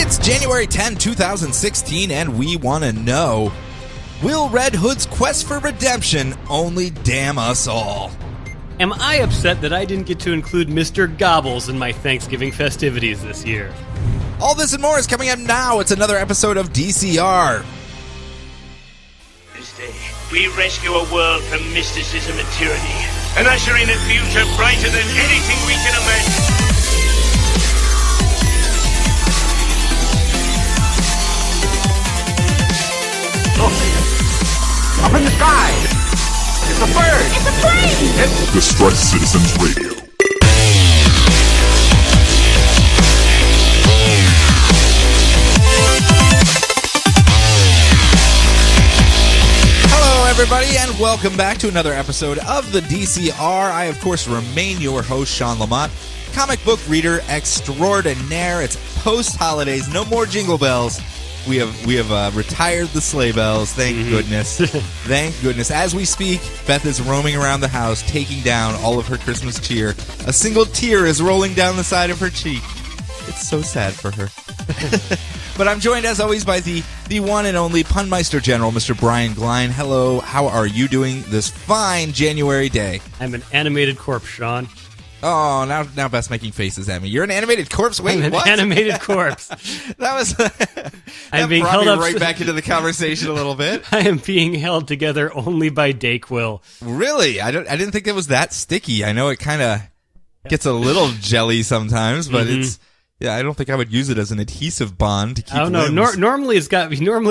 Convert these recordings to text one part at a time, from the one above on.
It's January 10, 2016, and we want to know, will Red Hood's quest for redemption only damn us all? Am I upset that I didn't get to include Mr. Gobbles in my Thanksgiving festivities this year? All this and more is coming up now. It's another episode of DCR. This day, we rescue a world from mysticism and tyranny, and usher in a future brighter than anything we can imagine. Up in the sky! It's a bird! It's a plane! It's Distress Citizens Radio. Hello, everybody, and welcome back to another episode of the DCR. I, of course, remain your host, Sean Lamont, comic book reader extraordinaire. It's post-holidays, no more jingle bells. We have retired the sleigh bells. Thank goodness. Thank goodness. As we speak, Beth is roaming around the house, taking down all of her Christmas cheer. A single tear is rolling down the side of her cheek. It's so sad for her. But I'm joined, as always, by the one and only Punmeister General, Mr. Brian Glein. Hello. How are you doing this fine January day? I'm an animated corpse, Sean. Oh, now Beth's making faces at me. You're an animated corpse? Wait, I'm an what? animated corpse. That was... I'm being brought held me up right back into the conversation a little bit. I am being held together only by Dayquil. Really? I didn't think it was that sticky. I know it kind of gets a little jelly sometimes, but it's... Yeah, I don't think I would use it as an adhesive bond to keep I don't know. limbs. Normally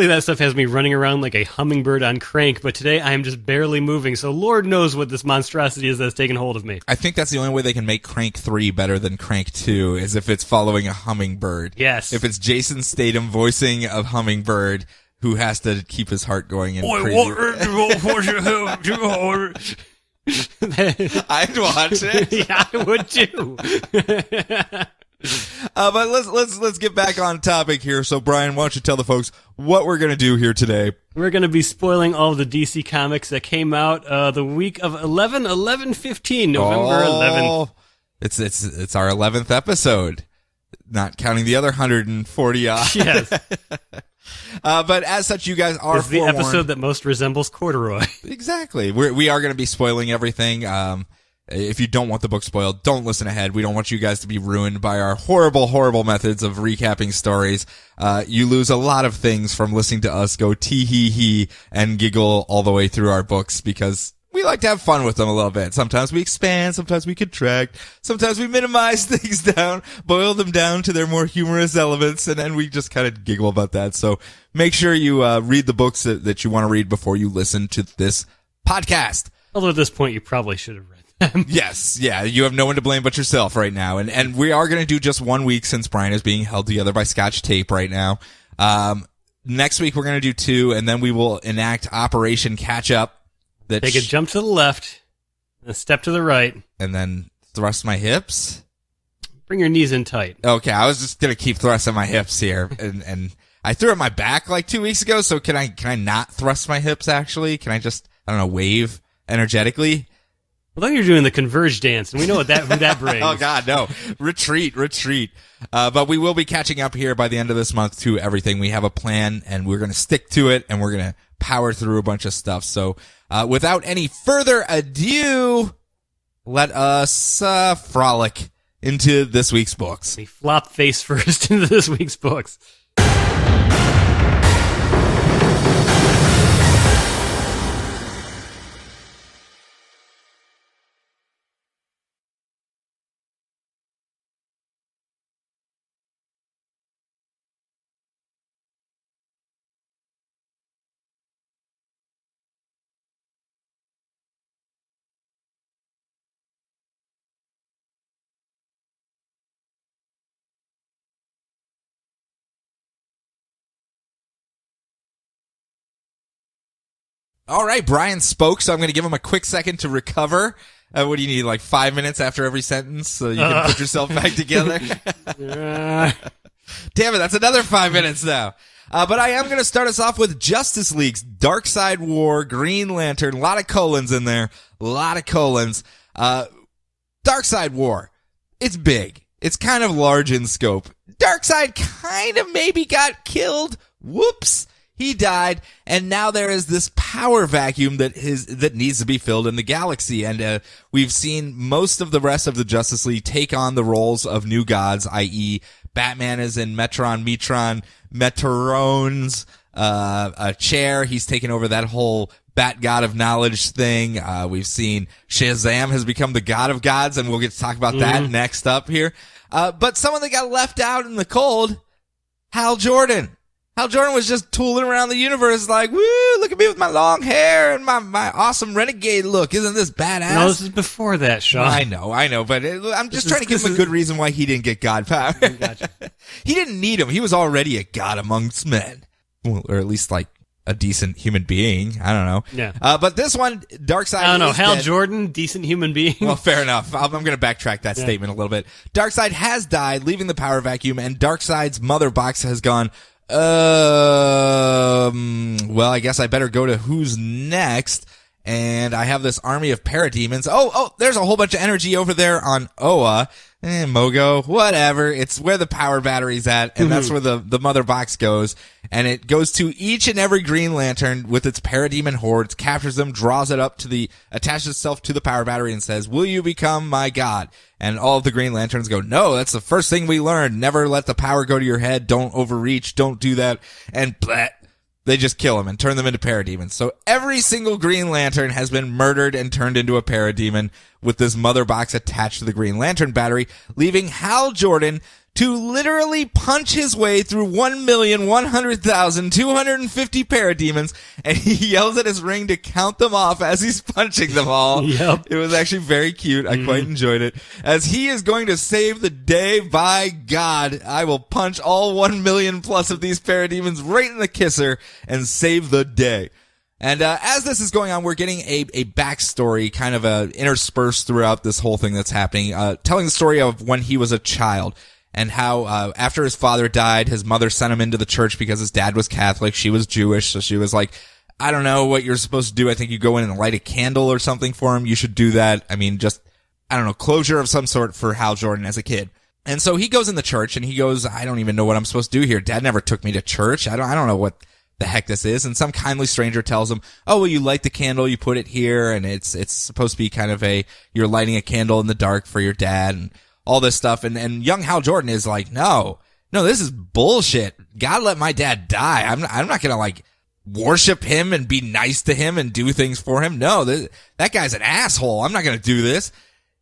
that stuff has me running around like a hummingbird on crank, but today I am just barely moving, so Lord knows what this monstrosity is that's taken hold of me. I think that's the only way they can make Crank 3 better than Crank 2 is if it's following a hummingbird. Yes. If it's Jason Statham voicing a hummingbird who has to keep his heart going in crazy... I'd watch it. Yeah, I would too. But let's get back on topic here. So, Brian, why don't you tell the folks what we're going to do here today? We're going to be spoiling all the DC comics that came out the week of 11/11/15, November 11th. It's our 11th episode, not counting the other 140 odd. Yes. But as such, you guys are It's the forewarned. episode that most resembles Corduroy. Exactly. We are going to be spoiling everything. If you don't want the book spoiled, don't listen ahead. We don't want you guys to be ruined by our horrible, horrible methods of recapping stories. You lose a lot of things from listening to us go tee-hee-hee and giggle all the way through our books because we like to have fun with them a little bit. Sometimes we expand, sometimes we contract, sometimes we minimize things down, boil them down to their more humorous elements, and then we just kind of giggle about that. So make sure you read the books that you want to read before you listen to this podcast. Although at this point, you probably should have read them. Yes, yeah, you have no one to blame but yourself right now. And we are going to do just 1 week since Brian is being held together by Scotch tape right now. Next week we're going to do 2, and then we will enact Operation Catch Up. Take a jump to the left, and a step to the right. And then thrust my hips? Bring your knees in tight. Okay, I was just going to keep thrusting my hips here. And I threw at my back like 2 weeks ago, so can I not thrust my hips actually? Can I just, I don't know, wave energetically? Well, then you're doing the converge dance, and we know who that brings. Oh, God, no. Retreat. But we will be catching up here by the end of this month to everything. We have a plan, and we're going to stick to it, and we're going to power through a bunch of stuff. So, without any further ado, let us frolic into this week's books. We flop face first into this week's books. All right, Brian spoke, so I'm going to give him a quick second to recover. What do you need, like 5 minutes after every sentence so you can put yourself back together? Damn it, that's another 5 minutes now. But I am going to start us off with Justice League's Darkseid War, Green Lantern, a lot of colons in there, a lot of colons. Darkseid War, it's big. it's kind of large in scope. Darkseid kind of maybe got killed. Whoops. He died, and now there is this power vacuum that needs to be filled in the galaxy, and we've seen most of the rest of the Justice League take on the roles of new gods, i.e. Batman is in Meteron's chair. He's taken over that whole Bat God of Knowledge thing. We've seen Shazam has become the God of Gods, and we'll get to talk about that next up here. But someone that got left out in the cold, Hal Jordan. Hal Jordan was just tooling around the universe like, woo, look at me with my long hair and my awesome renegade look. Isn't this badass? No, this is before that, Sean. I know, but I'm just trying to give him a good reason why he didn't get god power. Gotcha. He didn't need him. He was already a god amongst men. Well, or at least like a decent human being. I don't know. Yeah. But this one, Darkseid I don't know. Hal dead. Jordan, decent human being. Well, fair enough. I'm going to backtrack that statement a little bit. Darkseid has died, leaving the power vacuum, and Darkseid's mother box has gone, well, I guess I better go to who's next. And I have this army of parademons. Oh, there's a whole bunch of energy over there on Oa. Mogo, whatever. It's where the power battery's at, and that's where the mother box goes. And it goes to each and every Green Lantern with its parademon hordes, captures them, draws it up attaches itself to the power battery and says, will you become my god? And all of the Green Lanterns go, no, that's the first thing we learned. Never let the power go to your head. Don't overreach. Don't do that. And blah. They just kill him and turn them into parademons. So every single Green Lantern has been murdered and turned into a parademon with this mother box attached to the Green Lantern battery, leaving Hal Jordan to literally punch his way through 1,100,250 parademons, and he yells at his ring to count them off as he's punching them all. Yep. It was actually very cute. I quite enjoyed it. As he is going to save the day, by God, I will punch all 1 million plus of these parademons right in the kisser and save the day. And as this is going on, we're getting a backstory kind of interspersed throughout this whole thing that's happening, telling the story of when he was a child. And how, after his father died, his mother sent him into the church because his dad was Catholic. She was Jewish. So she was like, I don't know what you're supposed to do. I think you go in and light a candle or something for him. You should do that. I mean, just, I don't know, closure of some sort for Hal Jordan as a kid. And so he goes in the church and he goes, I don't even know what I'm supposed to do here. Dad never took me to church. I don't know what the heck this is. And some kindly stranger tells him, oh, well, you light the candle, you put it here, and it's supposed to be kind of you're lighting a candle in the dark for your dad, and all this stuff. And young Hal Jordan is like, no, this is bullshit. God let my dad die. I'm not gonna like worship him and be nice to him and do things for him. No, that guy's an asshole. I'm not gonna do this.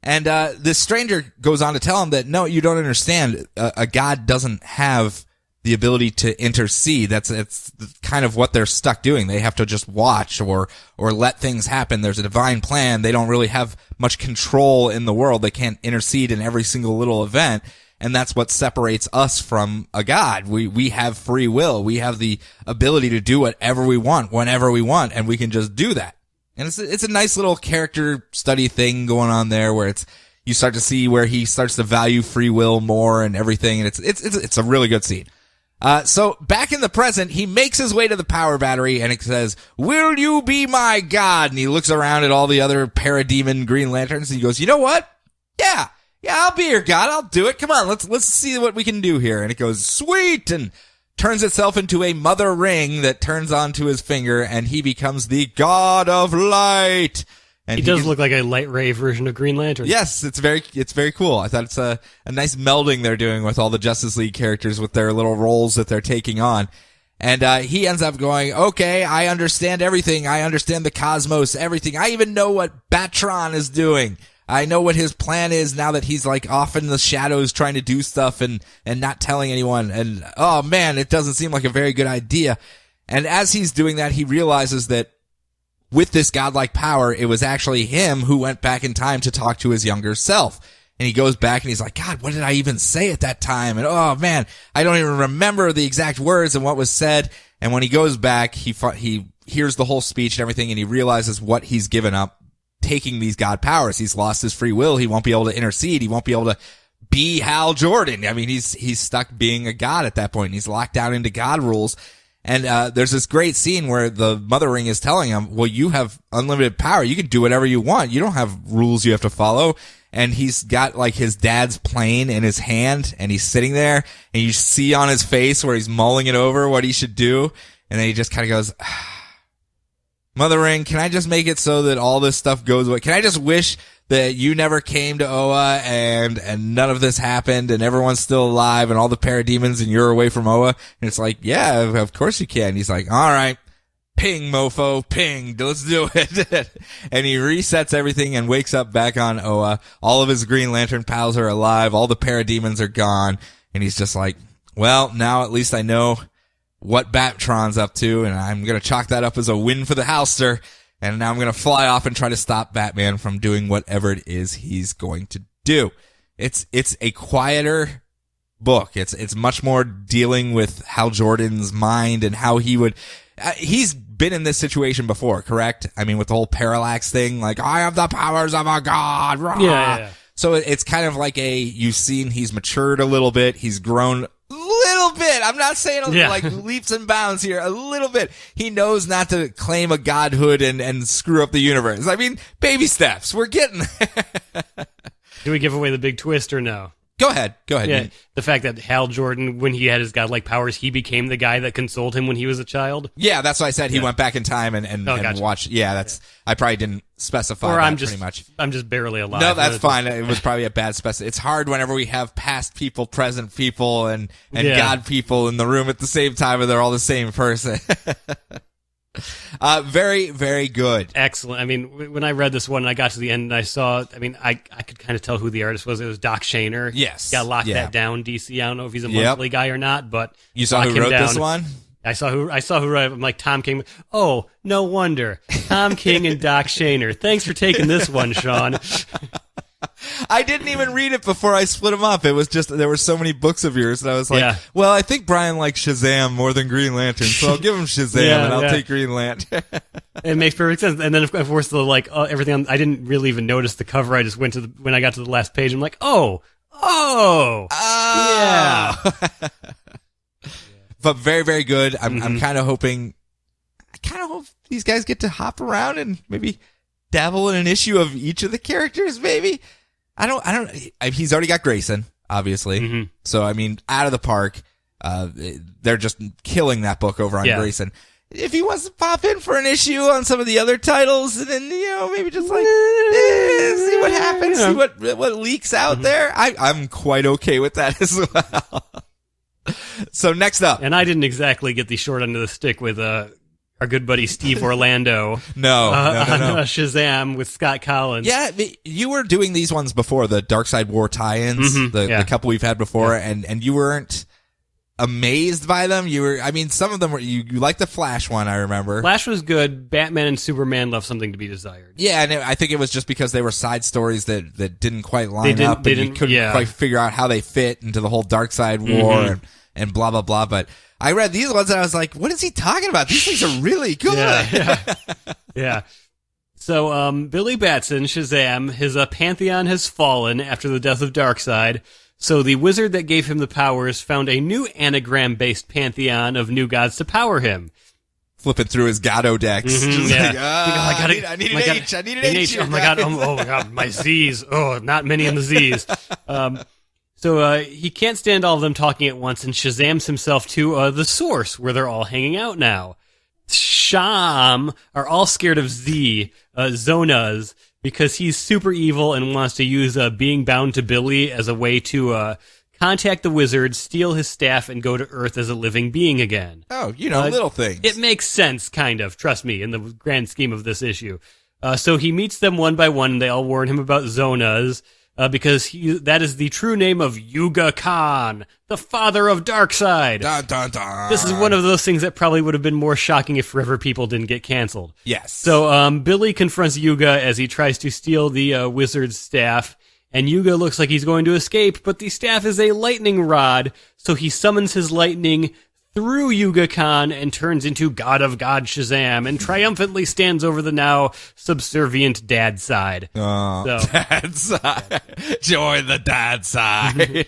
And this stranger goes on to tell him that, no, you don't understand. A god doesn't have the ability to intercede. It's kind of what they're stuck doing. They have to just watch or let things happen. There's a divine plan. They don't really have much control in the world. They can't intercede in every single little event. And that's what separates us from a god. We have free will. We have the ability to do whatever we want, whenever we want, and we can just do that. And it's a nice little character study thing going on there where you start to see where he starts to value free will more and everything. And it's a really good scene. So back in the present, he makes his way to the power battery and it says, will you be my god? And he looks around at all the other parademon Green Lanterns and he goes, you know what? Yeah, I'll be your god. I'll do it. Come on, let's see what we can do here. And it goes, sweet, and turns itself into a mother ring that turns onto his finger and he becomes the god of light. And he does look like a light ray version of Green Lantern. Yes, it's very cool. I thought it's a nice melding they're doing with all the Justice League characters with their little roles that they're taking on. And he ends up going, okay, I understand everything. I understand the cosmos, everything. I even know what Batron is doing. I know what his plan is now that he's like off in the shadows trying to do stuff and not telling anyone. And oh man, it doesn't seem like a very good idea. And as he's doing that, he realizes that with this godlike power, it was actually him who went back in time to talk to his younger self. And he goes back and he's like, God, what did I even say at that time? And oh man, I don't even remember the exact words and what was said. And when he goes back, he hears the whole speech and everything and he realizes what he's given up taking these god powers. He's lost his free will. He won't be able to intercede. He won't be able to be Hal Jordan. I mean, he's stuck being a god at that point. He's locked down into god rules. And there's this great scene where the mother ring is telling him, well, you have unlimited power. You can do whatever you want. You don't have rules you have to follow. and he's got like his dad's plane in his hand, and he's sitting there, and you see on his face where he's mulling it over what he should do, and then he just kind of goes, Mother Ring, can I just make it so that all this stuff goes away? Can I just wish that you never came to Oa and none of this happened and everyone's still alive and all the parademons and you're away from Oa? And it's like, yeah, of course you can. He's like, all right, ping, mofo, ping, let's do it. And he resets everything and wakes up back on Oa. All of his Green Lantern pals are alive. All the parademons are gone. And he's just like, well, now at least I know what Battron's up to, and I'm going to chalk that up as a win for the Houster, and now I'm going to fly off and try to stop Batman from doing whatever it is he's going to do. It's a quieter book. It's much more dealing with Hal Jordan's mind and how he would, he's been in this situation before, correct? I mean, with the whole parallax thing, like, I have the powers of a god. Rah. Yeah. So it's kind of like you've seen he's matured a little bit, he's grown little bit. I'm not saying like leaps and bounds here. A little bit. He knows not to claim a godhood and screw up the universe. I mean, baby steps. We're getting there. Do we give away the big twist or no? Go ahead. Yeah, the fact that Hal Jordan, when he had his godlike powers, he became the guy that consoled him when he was a child. Yeah, that's why I said he went back in time and gotcha. watched. Yeah, that's. I probably didn't specify or that pretty much. I'm just barely alive. No, that's fine. It was probably a bad specify. It's hard whenever we have past people, present people, and God people in the room at the same time, and they're all the same person. Very, very good. Excellent. I mean, when I read this one and I got to the end and I saw, I mean, I could kind of tell who the artist was. It was Doc Shaner. Yes. Got to lock that down, DC. I don't know if he's a monthly guy or not, but you saw who wrote this one? I saw who wrote. I'm like, Tom King. Oh, no wonder. Tom King and Doc Shaner. Thanks for taking this one, Sean. I didn't even read it before I split them up. It was just, there were so many books of yours, and I was like, well, I think Brian likes Shazam more than Green Lantern, so I'll give him Shazam, and I'll take Green Lantern. It makes perfect sense. And then, of course, the everything, I didn't really even notice the cover. I just went to when I got to the last page, I'm like, oh, yeah. But very, very good. I'm kind of hoping, I hope these guys get to hop around and maybe dabble in an issue of each of the characters, maybe. He's already got Grayson, obviously. So, I mean, out of the park. They're just killing that book over on Grayson. If he wants to pop in for an issue on some of the other titles, and then, maybe just like, see what happens, see what leaks out there. I'm quite okay with that as well. So next up. And I didn't exactly get the short end of the stick with, our good buddy Steve Orlando. No. Shazam with Scott Collins. Yeah, you were doing these ones before, the Darkseid War tie-ins, the couple we've had before, and you weren't amazed by them. You were, I mean, some of them were, you liked the Flash one, I remember. Flash was good. Batman and Superman left something to be desired. Yeah, and I think it was just because they were side stories that didn't quite line up, and you couldn't quite figure out how they fit into the whole Darkseid War and blah, blah, blah, but I read these ones and I was like, what is he talking about? These things are really good. Yeah. So, Billy Batson, Shazam, his pantheon has fallen after the death of Darkseid. So the wizard that gave him the powers found a new anagram-based pantheon of new gods to power him. Flipping through his Goddo decks. I need an H. Oh my God, my Z's. Oh, not many in the Z's. So he can't stand all of them talking at once and Shazams himself to the source where they're all hanging out now. Sham are all scared of Zonas, because he's super evil and wants to use being bound to Billy as a way to contact the wizard, steal his staff, and go to Earth as a living being again. Oh, little things. It makes sense, kind of, trust me, in the grand scheme of this issue. So he meets them one by one, and they all warn him about Zonas, because that is the true name of Yuga Khan, the father of Darkseid. Dun, dun, dun. This is one of those things that probably would have been more shocking if Forever People didn't get canceled. Yes. So Billy confronts Yuga as he tries to steal the wizard's staff, and Yuga looks like he's going to escape, but the staff is a lightning rod, so he summons his lightning through Yuga Khan and turns into God of God Shazam and triumphantly stands over the now subservient dad side. Oh, dad side. Join the dad side.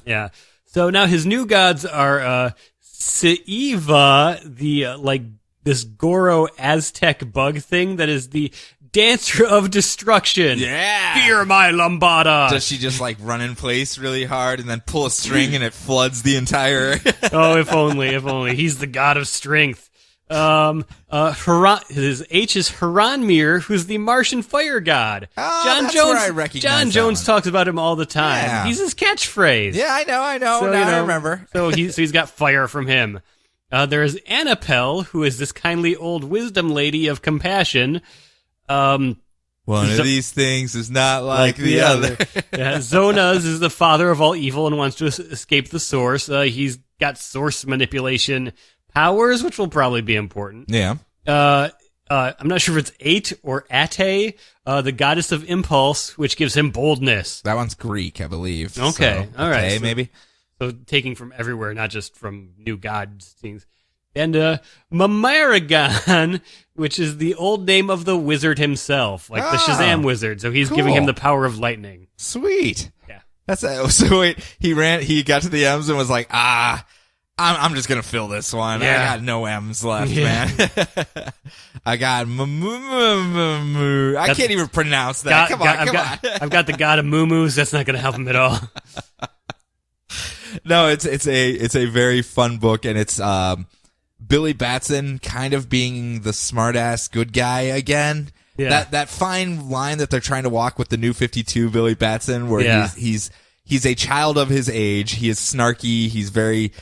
Yeah. So now his new gods are Seiva, the this Goro Aztec bug thing that is the Dancer of Destruction. Yeah. Fear my lambada. Does she just like run in place really hard and then pull a string and it floods the entire... Oh, if only. He's the god of strength. His H is Haranmir, who's the Martian fire god. Oh, John Jones. John Jones talks about him all the time. Yeah. He's his catchphrase. Yeah, I know. So, I remember. So he's got fire from him. There's Annapelle, who is this kindly old wisdom lady of compassion. One of these things is not like the other. Yeah, Zonas is the father of all evil and wants to escape the source. He's got source manipulation powers, which will probably be important. Yeah. I'm not sure if it's Ate or Ate, the goddess of impulse, which gives him boldness. That one's Greek, I believe. Okay, so, all right. Okay, maybe. So taking from everywhere, not just from new gods things. And Mamaragon, which is the old name of the wizard himself, like the Shazam wizard. So he's giving him the power of lightning. Sweet. Yeah. So wait, he got to the M's and was like, I'm just gonna fill this one. Yeah. I got no M's left, man. I got I can't even pronounce that. Come on. I've got the god of moo-moos. That's not gonna help him at all. No, it's a very fun book, and it's Billy Batson kind of being the smartass good guy again. Yeah. That fine line that they're trying to walk with the New 52 Billy Batson, where he's a child of his age. He is snarky. He's very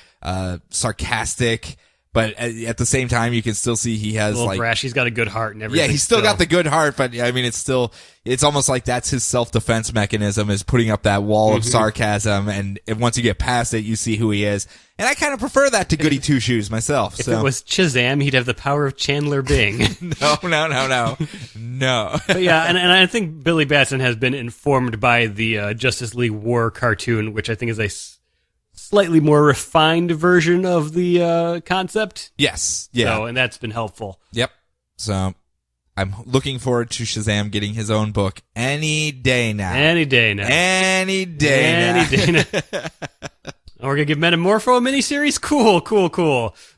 sarcastic, but at the same time, you can still see he has like brash. He's got a good heart and everything. Yeah, he's still got the good heart, but I mean, it's almost like that's his self-defense mechanism, is putting up that wall of sarcasm, and once you get past it, you see who he is. And I kind of prefer that to Goody Two-Shoes myself. If it was Shazam, he'd have the power of Chandler Bing. No. But yeah, and I think Billy Batson has been informed by the Justice League War cartoon, which I think is a slightly more refined version of the concept. Yes. Yeah. So, and that's been helpful. Yep. So I'm looking forward to Shazam getting his own book any day now. Any day now. We're going to give Metamorpho a miniseries? Cool.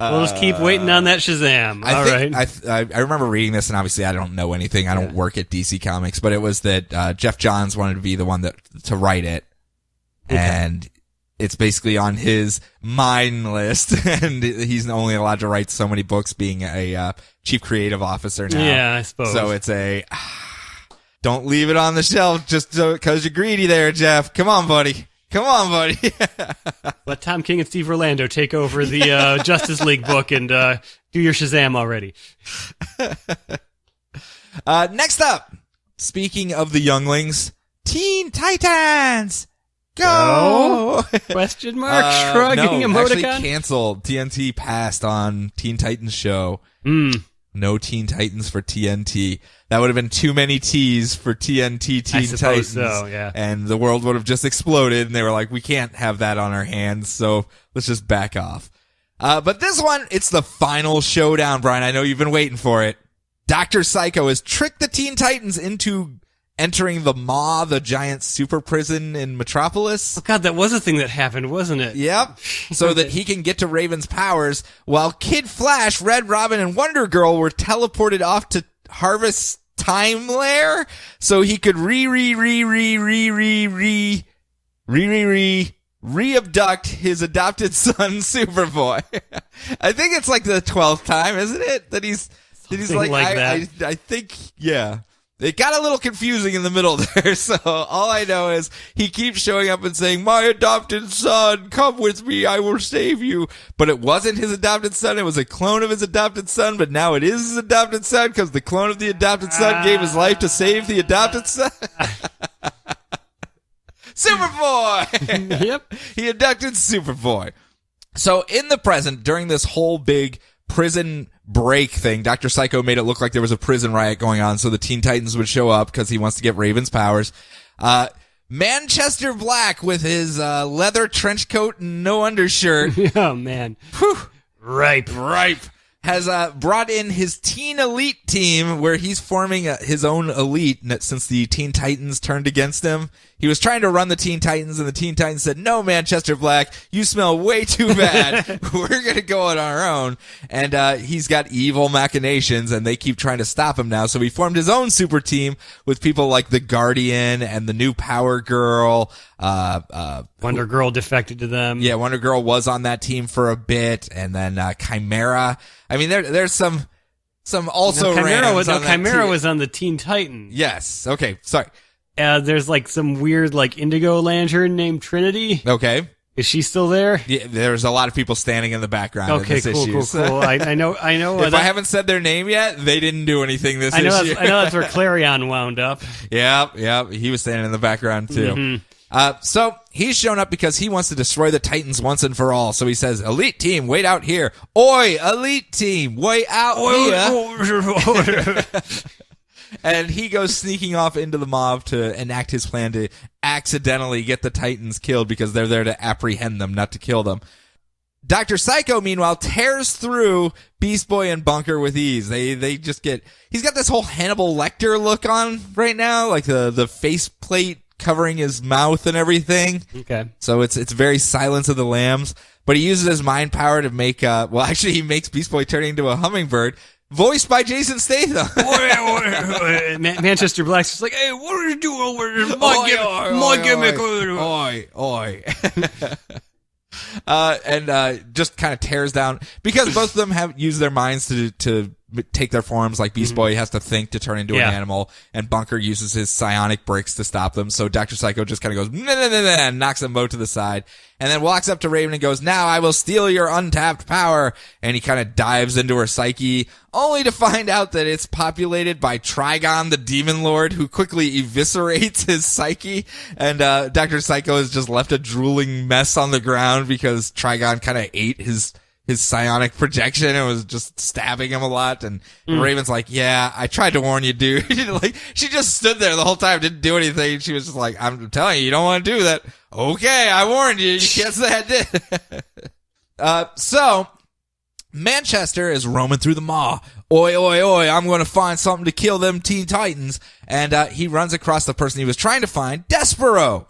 We'll just keep waiting on that Shazam. I remember reading this, and obviously I don't know anything. I don't work at DC Comics, but it was that Jeff Johns wanted to be the one to write it. Okay. And it's basically on his mine list, and he's only allowed to write so many books, being a chief creative officer now. Yeah, I suppose. So it's don't leave it on the shelf just because you're greedy there, Jeff. Come on, buddy. Let Tom King and Steve Orlando take over the Justice League book and do your Shazam already. Next up, speaking of the younglings, Teen Titans. Go! Question mark? Shrugging emoticon? Actually canceled. TNT passed on Teen Titans show. No Teen Titans for TNT. That would have been too many T's for TNT Teen Titans. So, yeah. And the world would have just exploded, and they were like, we can't have that on our hands, so let's just back off. But this one, it's the final showdown, Brian. I know you've been waiting for it. Dr. Psycho has tricked the Teen Titans into entering the Maw, the giant super prison in Metropolis. Oh, God, that was a thing that happened, wasn't it? Yep. So that he can get to Raven's powers, while Kid Flash, Red Robin, and Wonder Girl were teleported off to Harvest Time Lair, so he could re-abduct his adopted son, Superboy. I think it's like the 12th time, isn't it? That he's like that. I think, yeah. It got a little confusing in the middle there, so all I know is he keeps showing up and saying, my adopted son, come with me, I will save you. But it wasn't his adopted son, it was a clone of his adopted son, but now it is his adopted son because the clone of the adopted son gave his life to save the adopted son. Superboy! Yep. He abducted Superboy. So in the present, during this whole big prison break thing, Dr. Psycho made it look like there was a prison riot going on, so the Teen Titans would show up because he wants to get Raven's powers. Manchester Black with his leather trench coat and no undershirt. Oh, man. Whew. Ripe. Has brought in his Teen Elite team, where he's forming his own elite since the Teen Titans turned against him. he was trying to run the Teen Titans, and the Teen Titans said, "No, Manchester Black, you smell way too bad. We're going to go on our own." And he's got evil machinations, and they keep trying to stop him now. So he formed his own super team with people like the Guardian and the new Power Girl. Wonder Girl defected to them. Yeah, Wonder Girl was on that team for a bit, and then Chimera. I mean, there's some also Chimera Chimera was on the Teen Titans. Yes. Okay. Sorry. There's like some weird like Indigo Lantern named Trinity. Okay. Is she still there? Yeah, there's a lot of people standing in the background. Okay, in this cool, issue. cool. I know. If I haven't said their name yet, they didn't do anything this issue. I know that's where Clarion wound up. Yeah. He was standing in the background too. Mm-hmm. So he's shown up because he wants to destroy the Titans once and for all. So he says, "Elite team, wait out here. Oi, elite team, wait out here." And he goes sneaking off into the mob to enact his plan to accidentally get the Titans killed because they're there to apprehend them, not to kill them. Dr. Psycho, meanwhile, tears through Beast Boy and Bunker with ease. They just get... He's got this whole Hannibal Lecter look on right now, like the faceplate covering his mouth and everything. Okay. So it's very Silence of the Lambs. But he uses his mind power to make... he makes Beast Boy turn into a hummingbird, voiced by Jason Statham. Manchester Black's just like, "Hey, what are you doing over there? My gimmick. Oi. And just kind of tears down, because both of them have used their minds to take their forms. Like Beast Boy has to think to turn into an animal, and Bunker uses his psionic bricks to stop them. So Dr. Psycho just kind of goes, nah, and knocks them both to the side, and then walks up to Raven and goes, "Now I will steal your untapped power." And he kind of dives into her psyche, only to find out that it's populated by Trigon, the Demon Lord, who quickly eviscerates his psyche. And Dr. Psycho has just left a drooling mess on the ground because Trigon kind of ate his psionic projection and was just stabbing him a lot. And Raven's like, "Yeah, I tried to warn you, dude." Like, she just stood there the whole time, didn't do anything. She was just like, "I'm telling you don't want to do that." "Okay, I warned you. You can't say I did." So Manchester is roaming through the mall. Oi, I'm going to find something to kill them Teen Titans. And he runs across the person he was trying to find, Despero,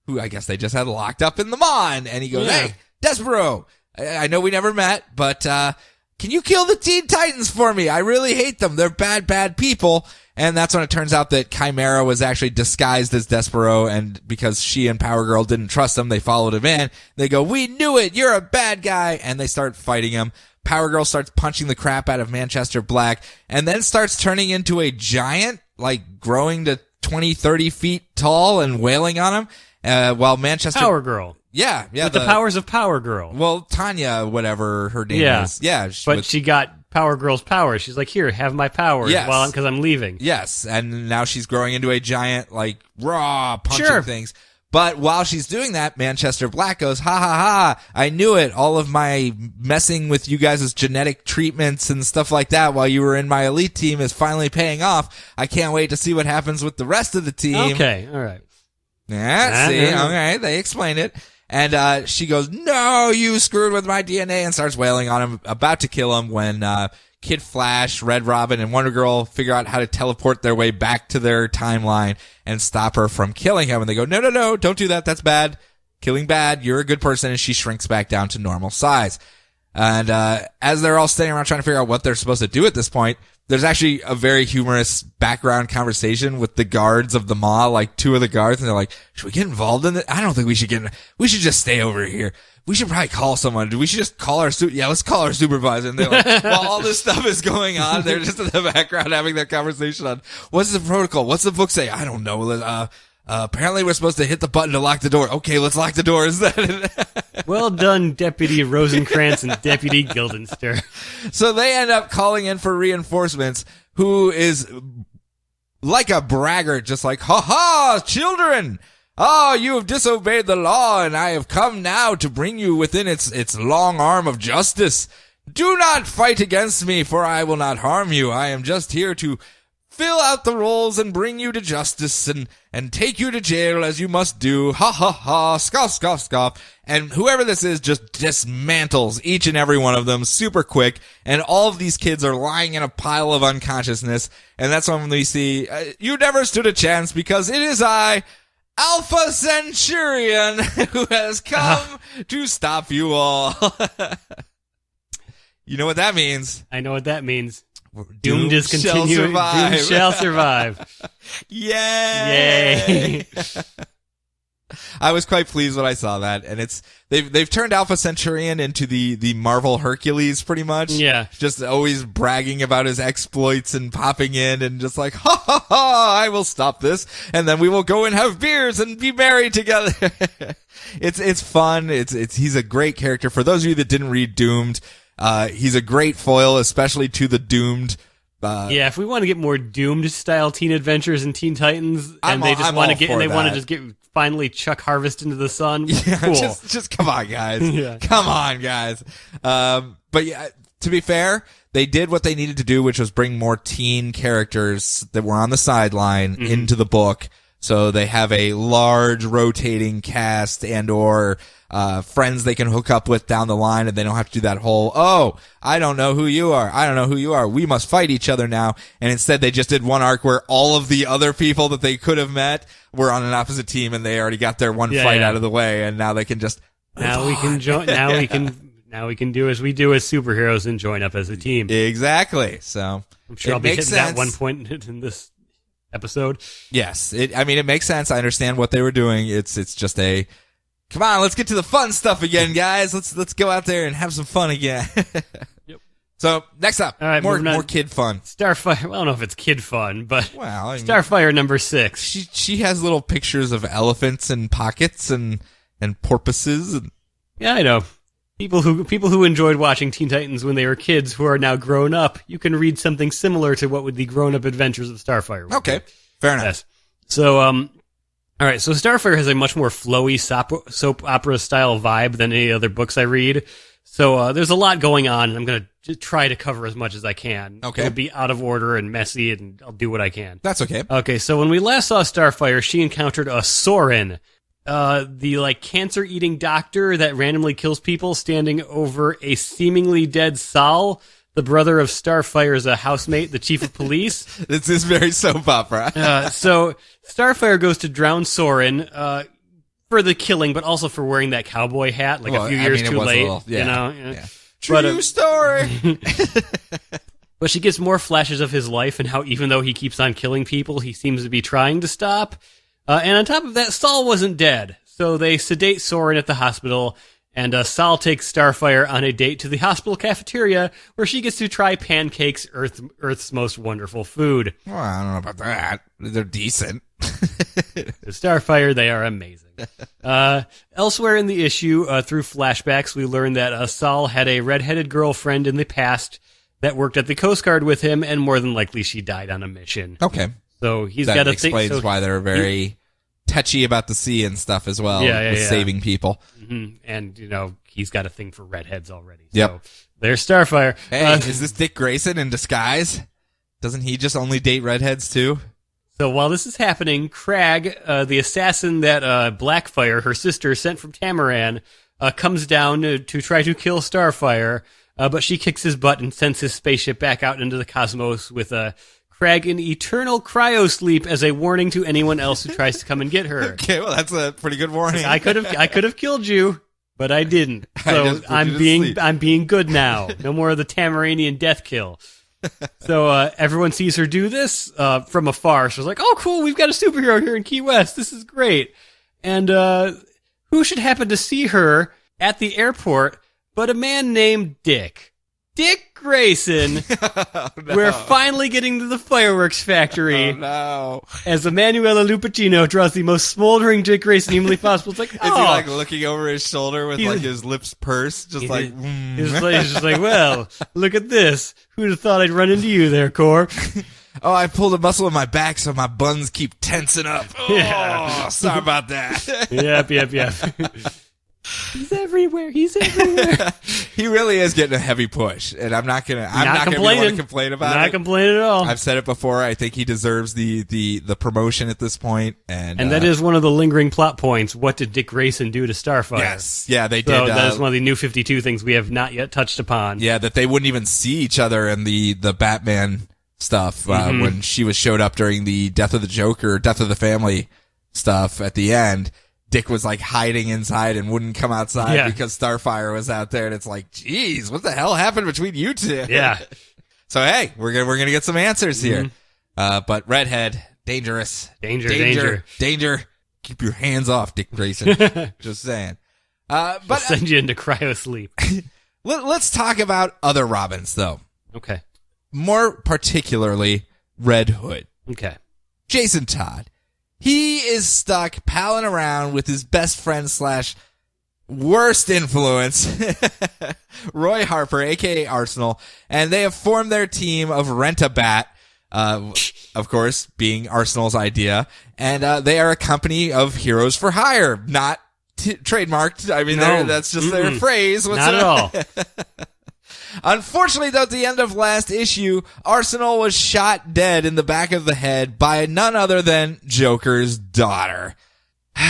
who I guess they just had locked up in the mall. And he goes, "Hey, Despero, I know we never met, but can you kill the Teen Titans for me? I really hate them. They're bad people." And that's when it turns out that Chimera was actually disguised as Despero, and because she and Power Girl didn't trust him, they followed him in. They go, "We knew it. You're a bad guy." And they start fighting him. Power Girl starts punching the crap out of Manchester Black, and then starts turning into a giant, like growing to 20, 30 feet tall and wailing on him, while Manchester... Power Girl. Yeah. With the powers of Power Girl. Well, Tanya, whatever her name is. Yeah. She got Power Girl's powers. She's like, "Here, have my powers." Yes. Because I'm leaving. Yes. And now she's growing into a giant, like, raw punching things. But while she's doing that, Manchester Black goes, "Ha ha ha, I knew it. All of my messing with you guys' genetic treatments and stuff like that while you were in my elite team is finally paying off. I can't wait to see what happens with the rest of the team." Okay, all right. Yeah, see, okay, they explain it. And she goes, "No, you screwed with my DNA," and starts wailing on him, about to kill him when Kid Flash, Red Robin, and Wonder Girl figure out how to teleport their way back to their timeline and stop her from killing him. And they go, no, don't do that. That's bad. Killing bad. You're a good person. And she shrinks back down to normal size. And as they're all standing around trying to figure out what they're supposed to do at this point, there's actually a very humorous background conversation with the guards of the mall, like two of the guards, and they're like, "Should we get involved in it? I don't think we should we should just stay over here. We should probably call someone. We should just call let's call our supervisor." And they're like, while all this stuff is going on, they're just in the background having that conversation on, "What's the protocol? What's the book say?" "I don't know. Apparently we're supposed to hit the button to lock the door." "Okay, let's lock the door instead." Well done, Deputy Rosencrantz and Deputy Guildenstern. So they end up calling in for reinforcements, who is like a braggart, just like, "Ha ha, children! Ah, you have disobeyed the law, and I have come now to bring you within its long arm of justice. Do not fight against me, for I will not harm you. I am just here to fill out the roles and bring you to justice and take you to jail as you must do. Ha ha ha, scoff, scoff, scoff." And whoever this is just dismantles each and every one of them super quick, and all of these kids are lying in a pile of unconsciousness. And that's when we see, "You never stood a chance because it is I, Alpha Centurion who has come to stop you all. You know what that means? I know what that means. Doomed is continuing. Doomed shall survive. Yay! I was quite pleased when I saw that, and they've turned Alpha Centurion into the Marvel Hercules pretty much. Yeah, just always bragging about his exploits and popping in and just like, ha ha ha, I will stop this, and then we will go and have beers and be merry together. It's fun. He's a great character. For those of you that didn't read Doomed, he's a great foil, especially to the Doomed. Yeah, if we want to get more Doomed style teen adventures and Teen Titans, and they just want to just get finally Chuck Harvest into the sun, yeah, cool. just come on, guys. Yeah. Come on, guys. But yeah, to be fair, they did what they needed to do, which was bring more teen characters that were on the sideline into the book. So they have a large rotating cast and or friends they can hook up with down the line, and they don't have to do that whole, oh, I don't know who you are. I don't know who you are. We must fight each other now. And instead they just did one arc where all of the other people that they could have met were on an opposite team, and they already got their one fight out of the way, and now they can just now we can join. Now we can do as we do as superheroes and join up as a team. Exactly. So I'm sure I'll be hitting that one point in this episode. Yes. It makes sense. I understand what they were doing. It's just a, come on, let's get to the fun stuff again, guys. Let's go out there and have some fun again. Yep. So next up, all right, more kid fun. Starfire. Well, I don't know if it's kid fun, but well, Starfire number 6. She has little pictures of elephants and pockets and porpoises. And yeah, I know. People who enjoyed watching Teen Titans when they were kids who are now grown up, you can read something similar to what would the grown-up adventures of Starfire. Okay, fair enough. Yes. So, all right. So Starfire has a much more flowy soap opera style vibe than any other books I read. So there's a lot going on, and I'm going to try to cover as much as I can. Okay. It'll be out of order and messy, and I'll do what I can. That's okay. Okay. So when we last saw Starfire, she encountered a Sorin. The cancer-eating doctor that randomly kills people, standing over a seemingly dead Sal, the brother of Starfire's housemate, the chief of police. This is very soap opera. So Starfire goes to drown Sorin for the killing, but also for wearing that cowboy hat, a few years too late. Yeah. True story. But she gets more flashes of his life and how even though he keeps on killing people, he seems to be trying to stop. And on top of that, Saul wasn't dead. So they sedate Sorin at the hospital, and Saul takes Starfire on a date to the hospital cafeteria where she gets to try pancakes, Earth's most wonderful food. Well, I don't know about that. They're decent. To Starfire, they are amazing. Elsewhere in the issue, through flashbacks, we learn that Saul had a redheaded girlfriend in the past that worked at the Coast Guard with him, and more than likely she died on a mission. Okay. So he's got to think. That explains why they're very touchy about the sea and stuff as well. With saving people. Mm-hmm. And, he's got a thing for redheads already. Yep. So there's Starfire. Hey, is this Dick Grayson in disguise? Doesn't he just only date redheads too? So while this is happening, Crag, the assassin that Blackfire, her sister, sent from Tamaran, comes down to try to kill Starfire, but she kicks his butt and sends his spaceship back out into the cosmos with Crag in eternal cryosleep as a warning to anyone else who tries to come and get her. Okay, well that's a pretty good warning. I could have killed you, but I didn't. So I'm being good now. No more of the Tamaranian death kill. So everyone sees her do this from afar. She's like, "Oh, cool! We've got a superhero here in Key West. This is great." And who should happen to see her at the airport but a man named Dick Grayson. Oh, no. We're finally getting to the fireworks factory. Oh, no. As Emanuela Lupacino draws the most smoldering Dick Grayson humanly possible. It's like, Is he looking over his shoulder with his lips pursed? He's just like, well, look at this. Who'd have thought I'd run into you there, Cor? Oh, I pulled a muscle in my back so my buns keep tensing up. Oh, yeah. Sorry about that. Yep. He's everywhere. He really is getting a heavy push, and I'm not gonna complain about it. Not complaining at all. I've said it before. I think he deserves the promotion at this point, and that is one of the lingering plot points. What did Dick Grayson do to Starfire? Yes, yeah, they did. So that is one of the New 52 things we have not yet touched upon. Yeah, that they wouldn't even see each other in the Batman stuff when she showed up during the Death of the Joker, Death of the Family stuff at the end, Dick was like hiding inside and wouldn't come outside because Starfire was out there, and it's like, geez, what the hell happened between you two? Yeah. So hey, we're gonna get some answers here. But Redhead, dangerous. Danger. Keep your hands off, Dick Grayson. Just saying. But I'll send you into cryo sleep. Let's talk about other Robins, though. Okay. More particularly, Red Hood. Okay. Jason Todd. He is stuck palling around with his best friend / worst influence, Roy Harper, a.k.a. Arsenal, and they have formed their team of Rent-A-Bat, of course, being Arsenal's idea, and they are a company of heroes for hire, not trademarked. I mean, that's just their phrase. Not at all. Unfortunately, though, at the end of last issue, Arsenal was shot dead in the back of the head by none other than Joker's daughter. And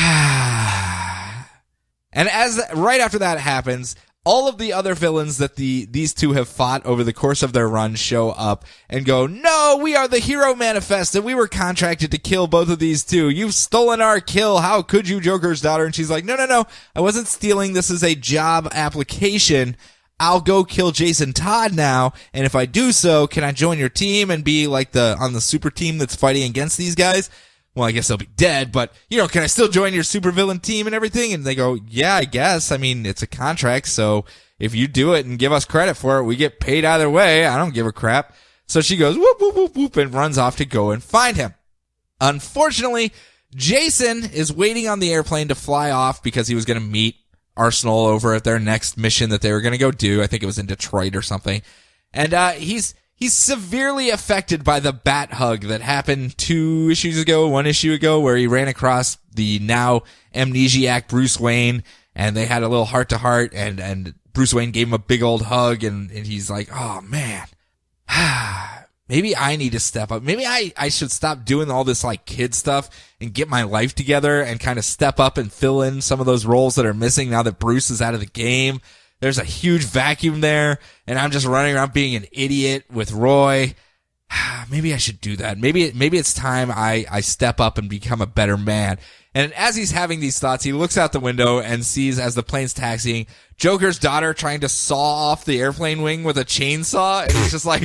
right after that happens, all of the other villains that these two have fought over the course of their run show up and go, no, we are the Hero Manifest, and we were contracted to kill both of these two. You've stolen our kill. How could you, Joker's daughter? And she's like, no, I wasn't stealing. This is a job application. I'll go kill Jason Todd now, and if I do so, can I join your team and be like on the super team that's fighting against these guys? Well, I guess they'll be dead, but, can I still join your supervillain team and everything? And they go, yeah, I guess. I mean, it's a contract, so if you do it and give us credit for it, we get paid either way. I don't give a crap. So she goes, whoop, whoop, whoop, whoop, and runs off to go and find him. Unfortunately, Jason is waiting on the airplane to fly off because he was going to meet Arsenal over at their next mission that they were going to go do. I think it was in Detroit or something. And he's severely affected by the bat hug that happened 1 issue ago, where he ran across the now amnesiac Bruce Wayne, and they had a little heart-to-heart, and Bruce Wayne gave him a big old hug, and he's like, oh, man. Maybe I need to step up. Maybe I should stop doing all this like kid stuff and get my life together and kind of step up and fill in some of those roles that are missing now that Bruce is out of the game. There's a huge vacuum there, and I'm just running around being an idiot with Roy. Maybe I should do that. Maybe it's time I step up and become a better man. And as he's having these thoughts, he looks out the window and sees, as the plane's taxiing, Joker's daughter trying to saw off the airplane wing with a chainsaw, and he's just like,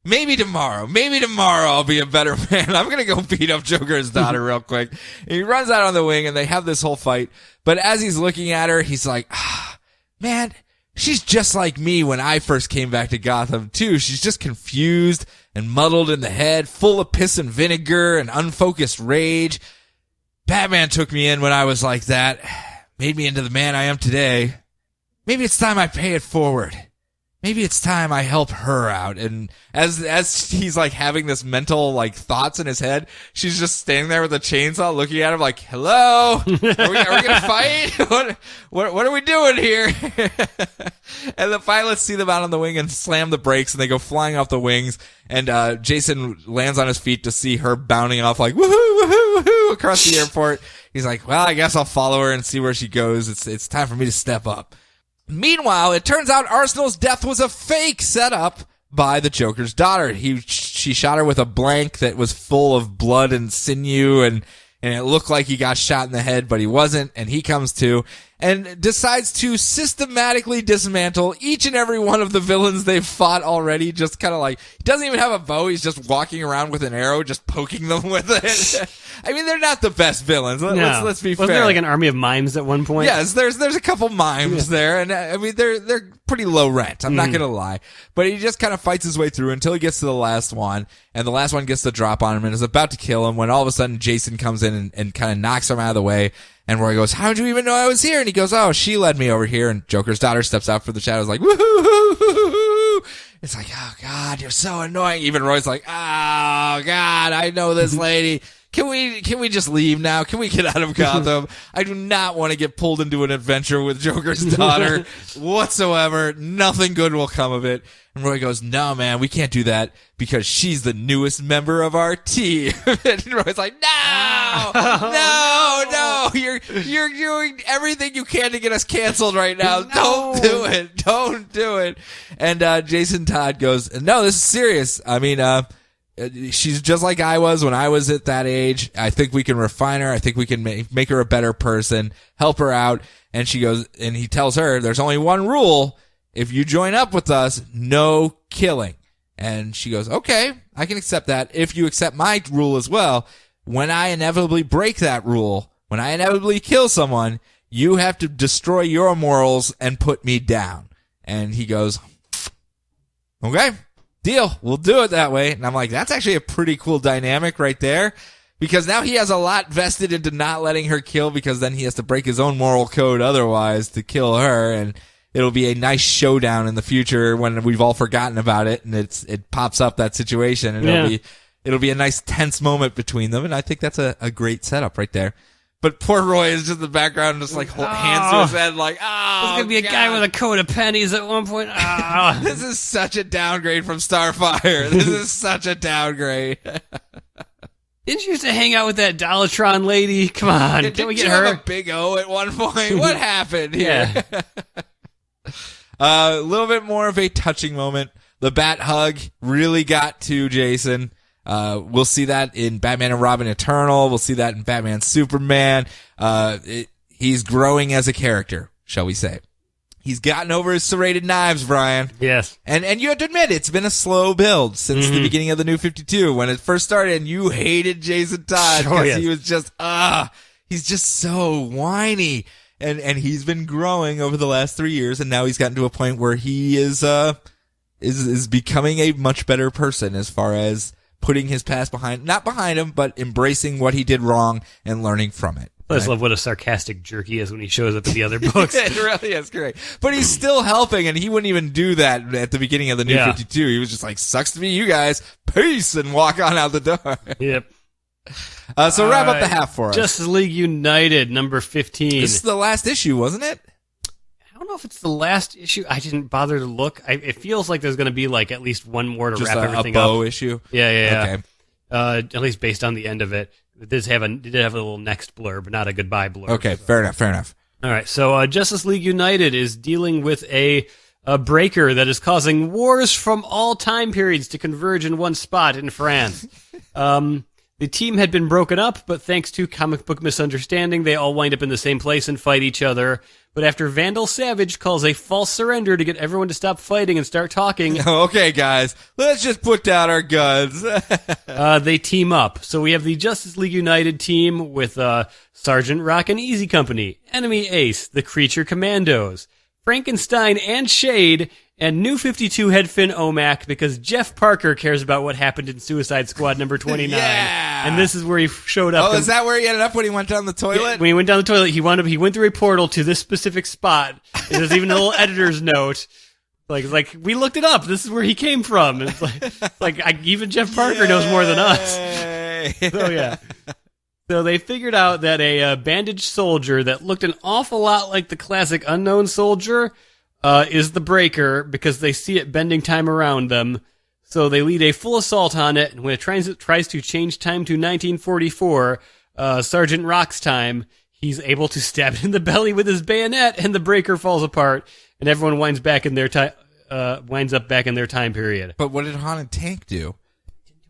maybe tomorrow I'll be a better man. I'm gonna go beat up Joker's daughter real quick. And he runs out on the wing, and they have this whole fight. But as he's looking at her, he's like, man, she's just like me when I first came back to Gotham too. She's just confused and muddled in the head, full of piss and vinegar and unfocused rage. Batman took me in when I was like that, made me into the man I am today. Maybe it's time I pay it forward. Maybe it's time I help her out. And as he's like having this mental like thoughts in his head, she's just standing there with a chainsaw looking at him like, hello? Are we gonna fight? What are we doing here? And the pilots see them out on the wing and slam the brakes, and they go flying off the wings. And Jason lands on his feet to see her bounding off like, woohoo, woohoo, woohoo, across the airport. He's like, well, I guess I'll follow her and see where she goes. It's time for me to step up. Meanwhile, it turns out Arsenal's death was a fake set up by the Joker's daughter. She shot her with a blank that was full of blood and sinew, and it looked like he got shot in the head, but he wasn't, and he comes to and decides to systematically dismantle each and every one of the villains they've fought already. Just kind of like, he doesn't even have a bow, he's just walking around with an arrow, just poking them with it. I mean, they're not the best villains. Let's be fair. Wasn't there like an army of mimes at one point? Yes, there's a couple mimes there, and I mean, they're pretty low rent, I'm not gonna lie. But he just kind of fights his way through until he gets to the last one, and the last one gets the drop on him and is about to kill him when all of a sudden Jason comes in and kind of knocks him out of the way. And Roy goes, how'd you even know I was here? And he goes, oh, she led me over here. And Joker's daughter steps out from the shadows like, woohoo. It's like, oh, God, you're so annoying. Even Roy's like, oh, God, I know this lady. Can we just leave now? Can we get out of Gotham? I do not want to get pulled into an adventure with Joker's daughter whatsoever. Nothing good will come of it. And Roy goes, no, man, we can't do that because she's the newest member of our team. And Roy's like, no, you're doing everything you can to get us canceled right now. No. Don't do it. And Jason Todd goes, no, this is serious. I mean, she's just like I was when I was at that age. I think we can refine her. I think we can make her a better person, help her out. And she goes, and he tells her, there's only one rule. If you join up with us, no killing. And she goes, okay, I can accept that. If you accept my rule as well, when I inevitably break that rule, when I inevitably kill someone, you have to destroy your morals and put me down. And he goes, okay, deal. We'll do it that way. And I'm like, that's actually a pretty cool dynamic right there, because now he has a lot vested into not letting her kill, because then he has to break his own moral code otherwise to kill her. And it'll be a nice showdown in the future when we've all forgotten about it and it pops up, that situation, and it'll be a nice tense moment between them. And I think that's a great setup right there. But poor Roy is just in the background, just like hands to his head, like, there's going to be a guy with a coat of pennies at one point. This is such a downgrade from Starfire. This is such a downgrade. Didn't you used to hang out with that Dollatron lady? Come on, can we get her? Have a big O at one point? What happened here? Yeah. A little bit more of a touching moment. The bat hug really got to Jason. We'll see that in Batman and Robin Eternal. We'll see that in Batman Superman. He's growing as a character, shall we say. He's gotten over his serrated knives, Brian. Yes. And you have to admit, it's been a slow build since the beginning of the New 52. When it first started, and you hated Jason Todd because he was just, he's just so whiny. And he's been growing over the last 3 years, and now he's gotten to a point where he is becoming a much better person as far as putting his past not behind him, but embracing what he did wrong and learning from it. I just love what a sarcastic jerk he is when he shows up in the other books. It really is great. But he's still helping, and he wouldn't even do that at the beginning of the New 52. He was just like, sucks to be you guys, peace, and walk on out the door. Yep. So wrap up the half for us. Justice League United, number 15. This is the last issue, wasn't it? I don't know if it's the last issue. I didn't bother to look. It feels like there's going to be like at least one more to wrap everything up. Just a bow issue? Yeah. Okay. At least based on the end of it. It did have a little next blurb, but not a goodbye blurb. Okay, fair enough. All right, so Justice League United is dealing with a breaker that is causing wars from all time periods to converge in one spot in France. The team had been broken up, but thanks to comic book misunderstanding, they all wind up in the same place and fight each other. But after Vandal Savage calls a false surrender to get everyone to stop fighting and start talking... Okay, guys, let's just put down our guns. They team up. So we have the Justice League United team with Sergeant Rock and Easy Company, Enemy Ace, the Creature Commandos, Frankenstein and Shade, and New 52 head Finn Omak, because Jeff Parker cares about what happened in Suicide Squad number 29. Yeah! And this is where he showed up. Oh, is that where he ended up when he went down the toilet? Yeah, when he went down the toilet, he went through a portal to this specific spot. There's even a little editor's note. Like we looked it up. This is where he came from. And it's even Jeff Parker knows more than us. So yeah. So they figured out that a bandaged soldier that looked an awful lot like the classic Unknown Soldier is the breaker, because they see it bending time around them. So they lead a full assault on it, and when it tries to change time to 1944, Sergeant Rock's time, he's able to stab it in the belly with his bayonet, and the breaker falls apart, and everyone winds up back in their time period. But what did Haunted Tank do?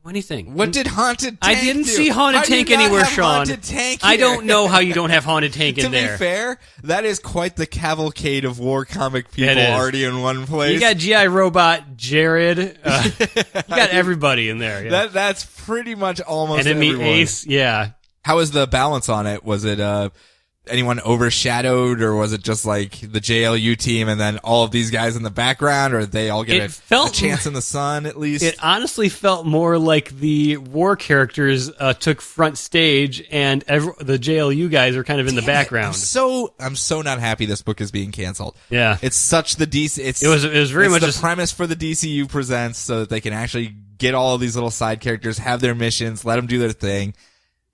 Anything. What did Haunted Tank I didn't do? see Haunted Tank anywhere, Sean. Haunted Tank I don't know how you don't have Haunted Tank in there. To be fair, that is quite the cavalcade of war comic people already in one place. You got G.I. Robot, Jared. You got everybody in there. Yeah. That's pretty much almost Enemy everyone. Ace, yeah. How was the balance on it? Was it anyone overshadowed, or was it just like the JLU team and then all of these guys in the background, or did they all get a chance in the sun at least? It honestly felt more like the war characters took front stage, and the JLU guys are kind of in the background. I'm so not happy this book is being canceled. Yeah, it's such the DC. It was very much the premise for the DCU presents, so that they can actually get all of these little side characters, have their missions, let them do their thing.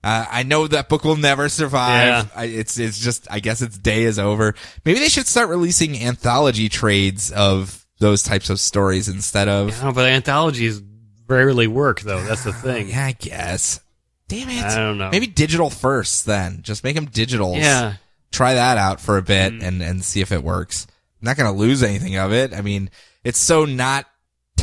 I know that book will never survive. Yeah. It's just, I guess its day is over. Maybe they should start releasing anthology trades of those types of stories instead of... Yeah, but anthologies rarely work, though. That's the thing. Yeah, I guess. Damn it. I don't know. Maybe digital first, then. Just make them digitals. Yeah. Try that out for a bit and see if it works. I'm not going to lose anything of it. I mean, it's so not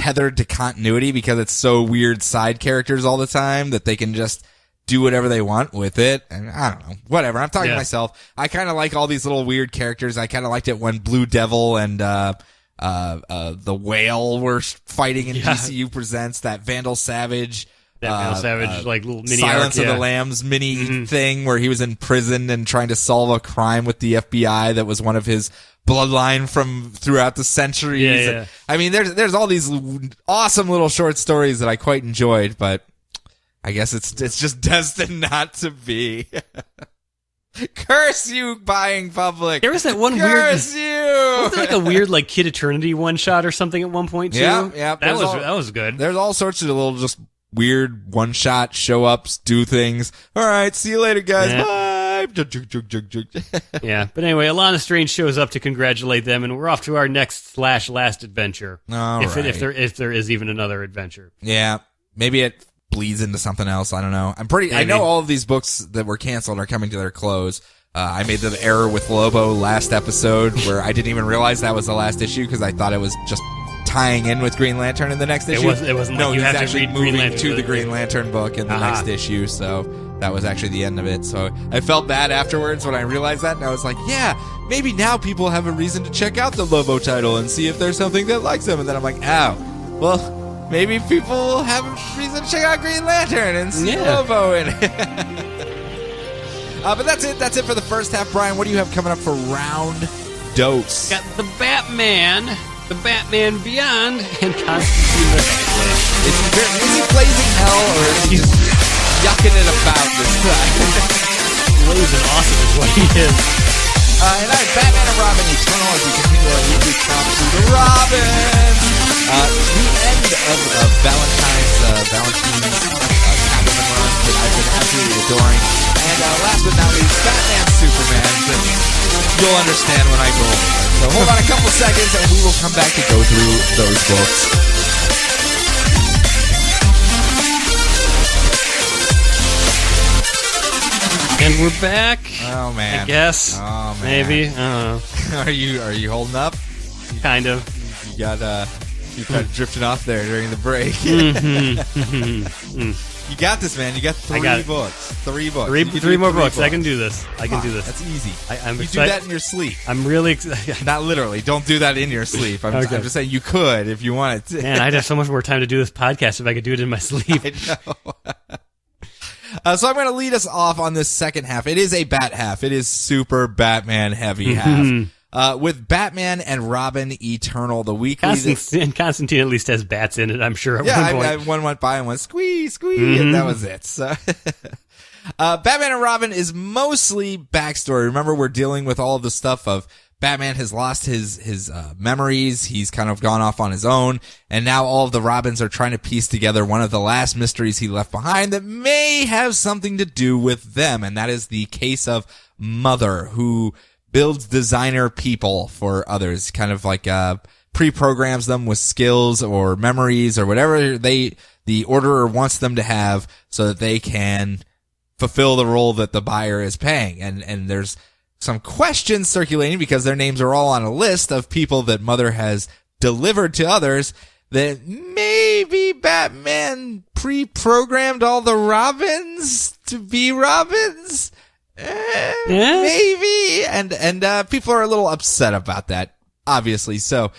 tethered to continuity because it's so weird side characters all the time that they can just do whatever they want with it. And I don't know, whatever. I'm talking to myself. I kind of like all these little weird characters. I kind of liked it when Blue Devil and the Whale were fighting in DCU Presents, that Vandal Savage. Like little mini Silence arc, of the Lambs mini thing where he was in prison and trying to solve a crime with the FBI that was one of his bloodline from throughout the centuries. Yeah. I mean, there's all these awesome little short stories that I quite enjoyed, but I guess it's just destined not to be. Curse you, buying public. There was that one Curse weird. you. Wasn't there like a weird like Kid Eternity one shot or something at one point too? Yeah. That was good. There's all sorts of little just weird one shot show ups, do things. All right, see you later, guys. Bye. Yeah, but anyway, Alana Strange shows up to congratulate them, and we're off to our next / last adventure. If there is even another adventure. Yeah, maybe it bleeds into something else. I don't know. I know all of these books that were canceled are coming to their close. I made the error with Lobo last episode where I didn't even realize that was the last issue because I thought it was just tying in with Green Lantern in the next issue. It wasn't. No, like you he's have actually to read Green moving Lantern to the Green Lantern book in the next issue. So that was actually the end of it. So I felt bad afterwards when I realized that, and I was like, yeah, maybe now people have a reason to check out the Lobo title and see if there's something that likes them. And then I'm like, ow, well, maybe people will have a reason to check out Green Lantern and see Lobo in it. But that's it. That's it for the first half. Brian, what do you have coming up for round dose? Got the Batman Beyond, and Constantine the Hellblazer. Is he blazing hell, or is he just yucking it about this time? Blazing awesome is what he is. And I'm Batman and Robin Eternal as we continue our weekly talk to the Robin. The end of Valentine's Catwoman run that I've been absolutely adoring. And last but not least, Batman Superman. But you'll understand when I go over there. So hold on a couple seconds and we will come back to go through those books. And we're back. Oh man. I guess. Oh man. Maybe. I don't know. Are you holding up? Kind of. You got drifting off there during the break. You got this, man. You got three books. Three more books. I can do this. I can do this. That's easy. I'm you excited. do that in your sleep. I'm really excited. Not literally. Don't do that in your sleep. I'm just saying you could if you wanted to. Man, I'd have so much more time to do this podcast if I could do it in my sleep. I know. So I'm going to lead us off on this second half. It is a Bat half. It is super Batman heavy half. With Batman and Robin Eternal, the weekly. And Constantine at least has bats in it, I'm sure. At one point. One went by and went squee, and that was it. So, Batman and Robin is mostly backstory. Remember, we're dealing with all of the stuff of Batman has lost his memories. He's kind of gone off on his own. And now all of the Robins are trying to piece together one of the last mysteries he left behind that may have something to do with them. And that is the case of Mother, who builds designer people for others, kind of like pre-programs them with skills or memories or whatever the orderer wants them to have so that they can fulfill the role that the buyer is paying. And there's some questions circulating because their names are all on a list of people that Mother has delivered to others that maybe Batman pre-programmed all the Robins to be Robins. Maybe. And people are a little upset about that, obviously. So,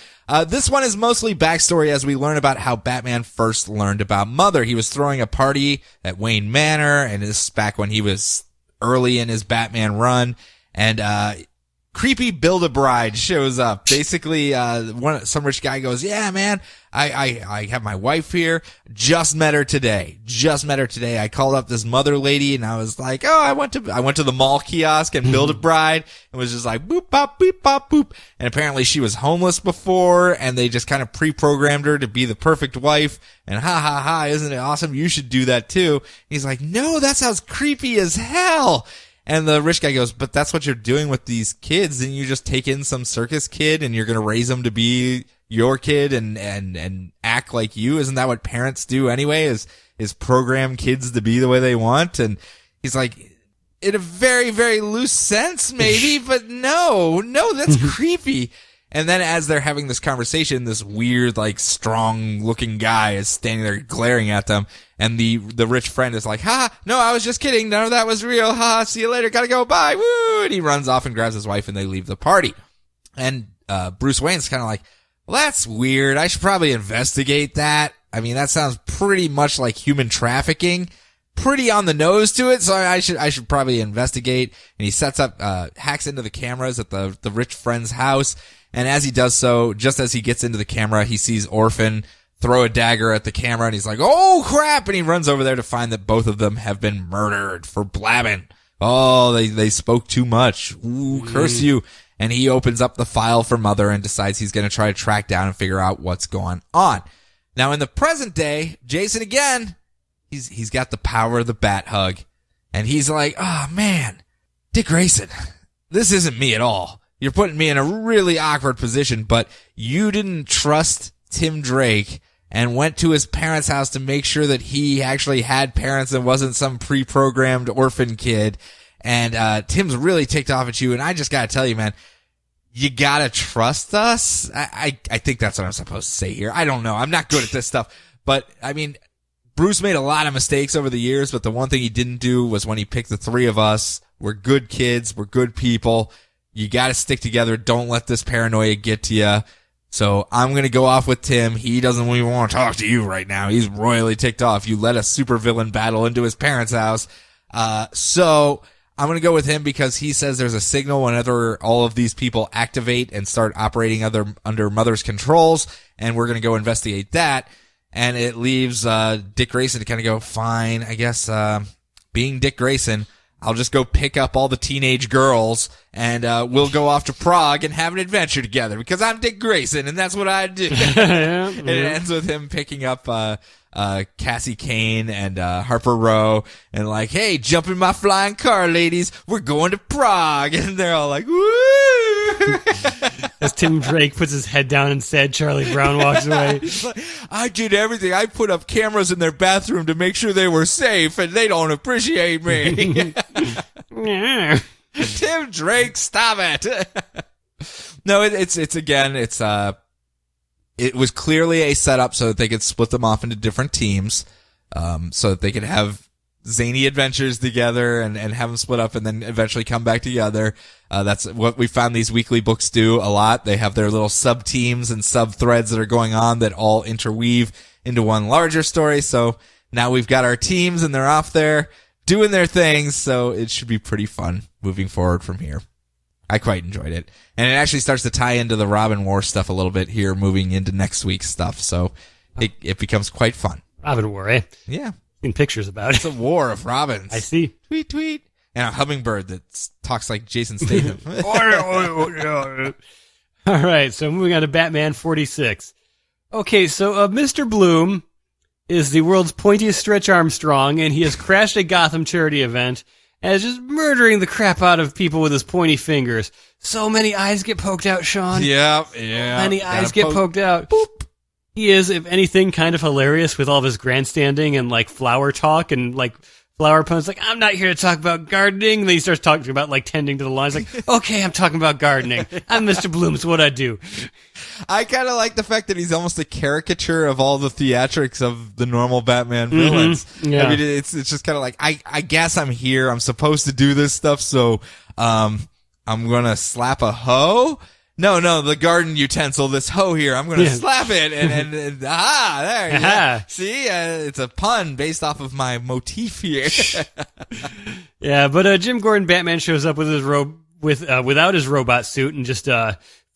this one is mostly backstory as we learn about how Batman first learned about Mother. He was throwing a party at Wayne Manor, and this is back when he was early in his Batman run. And, creepy Build-A-Bride shows up. Basically, some rich guy goes, yeah, man, I have my wife here. Just met her today. I called up this Mother lady and I was like, oh, I went to the mall kiosk and Build-A-Bride and was just like, boop, bop, beep, bop, boop. And apparently she was homeless before and they just kind of pre-programmed her to be the perfect wife. And ha, isn't it awesome? You should do that too. And he's like, no, that sounds creepy as hell. And the rich guy goes, but that's what you're doing with these kids. And you just take in some circus kid and you're going to raise them to be your kid and act like you. Isn't that what parents do anyway? Is program kids to be the way they want? And he's like, in a very, very loose sense, maybe, but no, that's creepy. And then as they're having this conversation, this weird, like, strong-looking guy is standing there glaring at them, and the rich friend is like, ha, no, I was just kidding, none of that was real, ha, see you later, gotta go, bye, woo, and he runs off and grabs his wife, and they leave the party. And Bruce Wayne's kind of like, well, that's weird, I should probably investigate that. I mean, that sounds pretty much like human trafficking. Pretty on the nose to it, so I should probably investigate. And he sets up, hacks into the cameras at the rich friend's house. And as he does so, just as he gets into the camera, he sees Orphan throw a dagger at the camera, and he's like, oh crap! And he runs over there to find that both of them have been murdered for blabbing. Oh, they spoke too much. Ooh, curse you. And he opens up the file for Mother and decides he's gonna try to track down and figure out what's going on. Now in the present day, Jason again, he's got the power of the bat hug. And he's like, oh man, Dick Grayson, this isn't me at all. You're putting me in a really awkward position, but you didn't trust Tim Drake and went to his parents' house to make sure that he actually had parents and wasn't some pre-programmed orphan kid. And Tim's really ticked off at you, and I just gotta tell you, man, you gotta trust us. I think that's what I'm supposed to say here. I don't know. I'm not good at this stuff. But, I mean, Bruce made a lot of mistakes over the years, but the one thing he didn't do was when he picked the three of us. We're good kids. We're good people. You gotta stick together. Don't let this paranoia get to you. So I'm gonna go off with Tim. He doesn't even want to talk to you right now. He's royally ticked off. You let a supervillain battle into his parents' house. So I'm gonna go with him because he says there's a signal whenever all of these people activate and start operating under Mother's controls, and we're gonna go investigate that. And it leaves Dick Grayson to kind of go, fine, I guess being Dick Grayson, I'll just go pick up all the teenage girls and we'll go off to Prague and have an adventure together because I'm Dick Grayson and that's what I do. And it ends with him picking up Cassie Kane and Harper Row and like, hey, jump in my flying car, ladies. We're going to Prague. And they're all like, woo! As Tim Drake puts his head down and sad Charlie Brown walks away. Like, I did everything. I put up cameras in their bathroom to make sure they were safe, and they don't appreciate me. Tim Drake, stop it. No, it was clearly a setup so that they could split them off into different teams, so that they could have zany adventures together and have them split up and then eventually come back together. That's what we found these weekly books do a lot. They have their little sub teams and sub threads that are going on that all interweave into one larger story. So now we've got our teams and they're off there doing their things. So it should be pretty fun moving forward from here. I quite enjoyed it. And it actually starts to tie into the Robin War stuff a little bit here moving into next week's stuff. So it becomes quite fun. Robin War, eh? Yeah. In pictures about it. It's a war of Robins. I see. Tweet, tweet. And a hummingbird that talks like Jason Statham. All right, so moving on to Batman 46. Okay, so Mr. Bloom is the world's pointiest Stretch Armstrong, and he has crashed a Gotham charity event and is just murdering the crap out of people with his pointy fingers. So many eyes get poked out, Sean. Yeah. Many eyes get poked out. Boop. He is, if anything, kind of hilarious with all of his grandstanding and, like, flower talk and, like, flower puns. Like, I'm not here to talk about gardening. And then he starts talking about, like, tending to the lawns. Like, okay, I'm talking about gardening. I'm Mr. Bloom. It's what I do. I kind of like the fact that he's almost a caricature of all the theatrics of the normal Batman villains. Mm-hmm. Yeah. I mean, it's just kind of like, I guess I'm here. I'm supposed to do this stuff. So, I'm going to slap a hoe. No, the garden utensil, this hoe here, I'm going to slap it, and there you go. See, it's a pun based off of my motif here. Yeah, but Jim Gordon Batman shows up with his without his robot suit and just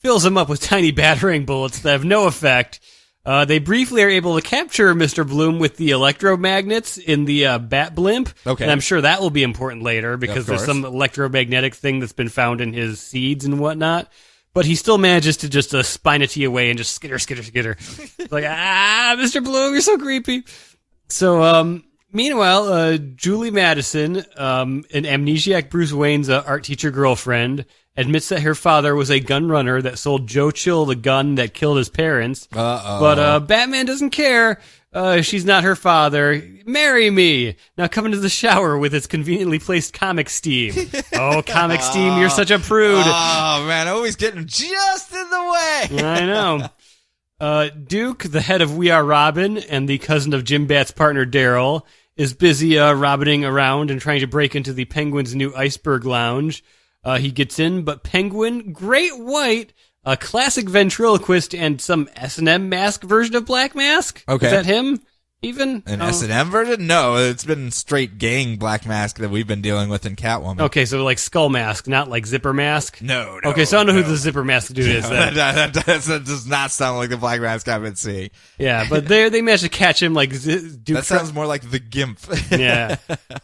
fills him up with tiny battering bullets that have no effect. They briefly are able to capture Mr. Bloom with the electromagnets in the Bat Blimp. Okay. And I'm sure that will be important later because there's some electromagnetic thing that's been found in his seeds and whatnot. But he still manages to just spine a T away and just skitter. Like, Mr. Bloom, you're so creepy. So, meanwhile, Julie Madison, an amnesiac Bruce Wayne's art teacher girlfriend, admits that her father was a gun runner that sold Joe Chill the gun that killed his parents. But Batman doesn't care. She's not her father. Marry me. Now come into the shower with its conveniently placed comic steam. Oh, comic steam, you're such a prude. Oh, man, always getting just in the way. I know. Duke, the head of We Are Robin and the cousin of Jim Bat's partner Daryl, is busy robbining around and trying to break into the Penguin's new Iceberg Lounge. He gets in, but Penguin, Great White, a classic ventriloquist, and some S&M mask version of Black Mask? Okay. Is that him, even? An S&M version? No, it's been straight gang Black Mask that we've been dealing with in Catwoman. Okay, so like Skull Mask, not like Zipper Mask? No. Okay, so I don't know who the Zipper Mask dude is then. That does not sound like the Black Mask I've been seeing. Yeah, but they managed to catch him like Duke. That sounds more like the Gimp. Yeah,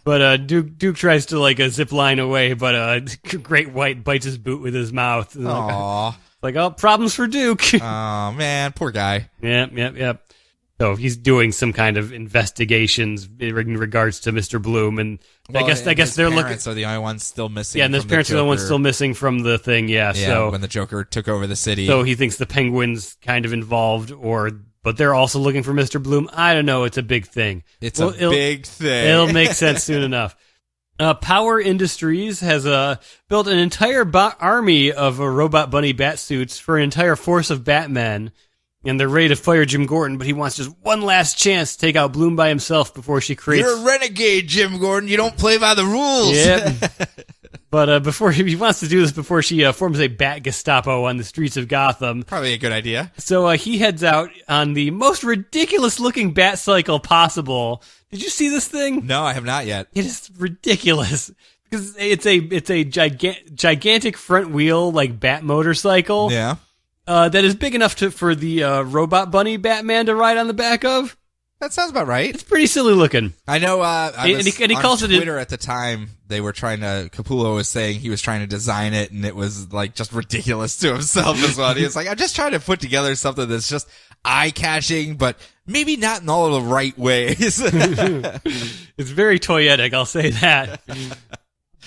but Duke tries to like zip line away, but Great White bites his boot with his mouth. Aww. Like, oh, problems for Duke. Oh, man, poor guy. Yep. So he's doing some kind of investigations in regards to Mr. Bloom, and I guess they're looking. So the only ones still missing. Yeah, and his parents are the ones still missing from the thing. Yeah. So when the Joker took over the city, so he thinks the Penguin's kind of involved, but they're also looking for Mr. Bloom. I don't know. It's a big thing. It'll big thing. It'll make sense soon enough. Power Industries has built an entire army of robot bunny bat suits for an entire force of Batmen, and they're ready to fire Jim Gordon, but he wants just one last chance to take out Bloom by himself before she creates... You're a renegade, Jim Gordon. You don't play by the rules. Yep. But before he wants to do this before she forms a Bat Gestapo on the streets of Gotham. Probably a good idea. So he heads out on the most ridiculous-looking bat cycle possible. Did you see this thing? No, I have not yet. It is ridiculous because it's a gigantic front wheel like bat motorcycle. Yeah. That is big enough for the robot bunny Batman to ride on the back of. That sounds about right. It's pretty silly looking. I know. And he calls on Twitter at the time. They were trying to. Capullo was saying he was trying to design it, and it was like just ridiculous to himself as well. He was like, "I'm just trying to put together something that's just eye-catching, but maybe not in all of the right ways." It's very toyetic, I'll say that.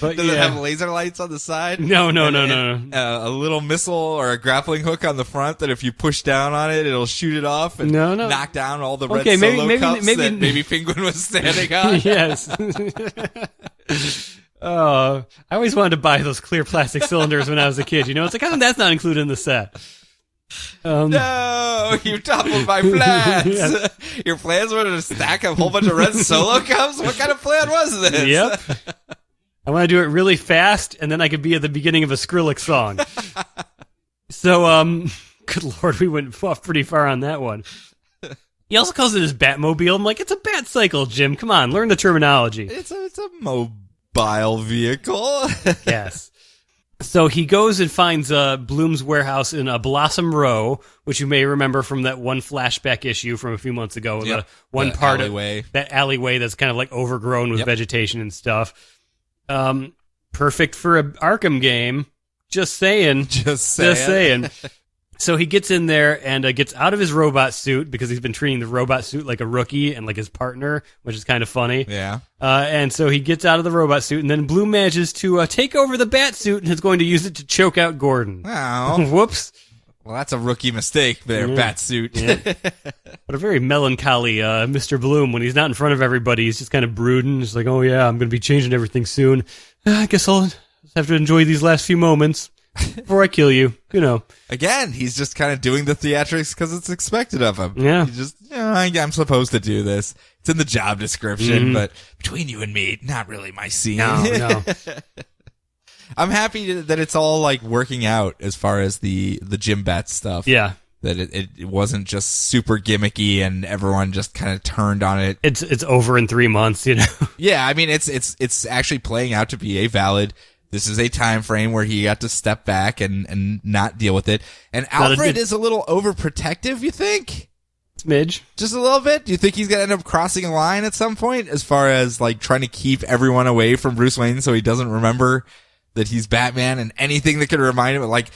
But does it have laser lights on the side? No. A little missile or a grappling hook on the front that if you push down on it, it'll shoot it off and knock down all the red solo cups that maybe Penguin was standing on. Yes. Oh, I always wanted to buy those clear plastic cylinders when I was a kid. You know, it's like, oh, that's not included in the set. No, you toppled my plans. Yes. Your plans were to stack a whole bunch of red solo cups? What kind of plan was this? Yep. I want to do it really fast, and then I could be at the beginning of a Skrillex song. So, good lord, we went off pretty far on that one. He also calls it his Batmobile. I'm like, it's a bat cycle, Jim. Come on, learn the terminology. It's a mobile vehicle. Yes. So he goes and finds Bloom's warehouse in Blossom Row, which you may remember from that one flashback issue from a few months ago. Yep. The one that part alleyway. of that alleyway that's kind of like overgrown with vegetation and stuff. Perfect for an Arkham game. Just saying. So he gets in there and gets out of his robot suit because he's been treating the robot suit like a rookie and like his partner, which is kind of funny. Yeah. And so he gets out of the robot suit, and then Bloom manages to take over the bat suit and is going to use it to choke out Gordon. Oh. Whoops. Well, that's a rookie mistake there, bat suit. Yeah. But a very melancholy Mr. Bloom. When he's not in front of everybody, he's just kind of brooding. He's like, oh yeah, I'm going to be changing everything soon. I guess I'll just have to enjoy these last few moments before I kill you, you know. Again, he's just kind of doing the theatrics because it's expected of him. Yeah. He's just, I'm supposed to do this. It's in the job description, but between you and me, not really my scene. No. I'm happy that it's all like working out as far as the Jim Bat stuff. Yeah. That it wasn't just super gimmicky and everyone just kind of turned on it. It's over in 3 months, you know. Yeah, I mean it's actually playing out to be a valid. This is a time frame where he got to step back and not deal with it. And Alfred is a little overprotective, you think? Smidge. Just a little bit? Do you think he's going to end up crossing a line at some point as far as like trying to keep everyone away from Bruce Wayne so he doesn't remember that he's Batman and anything that could remind him of like,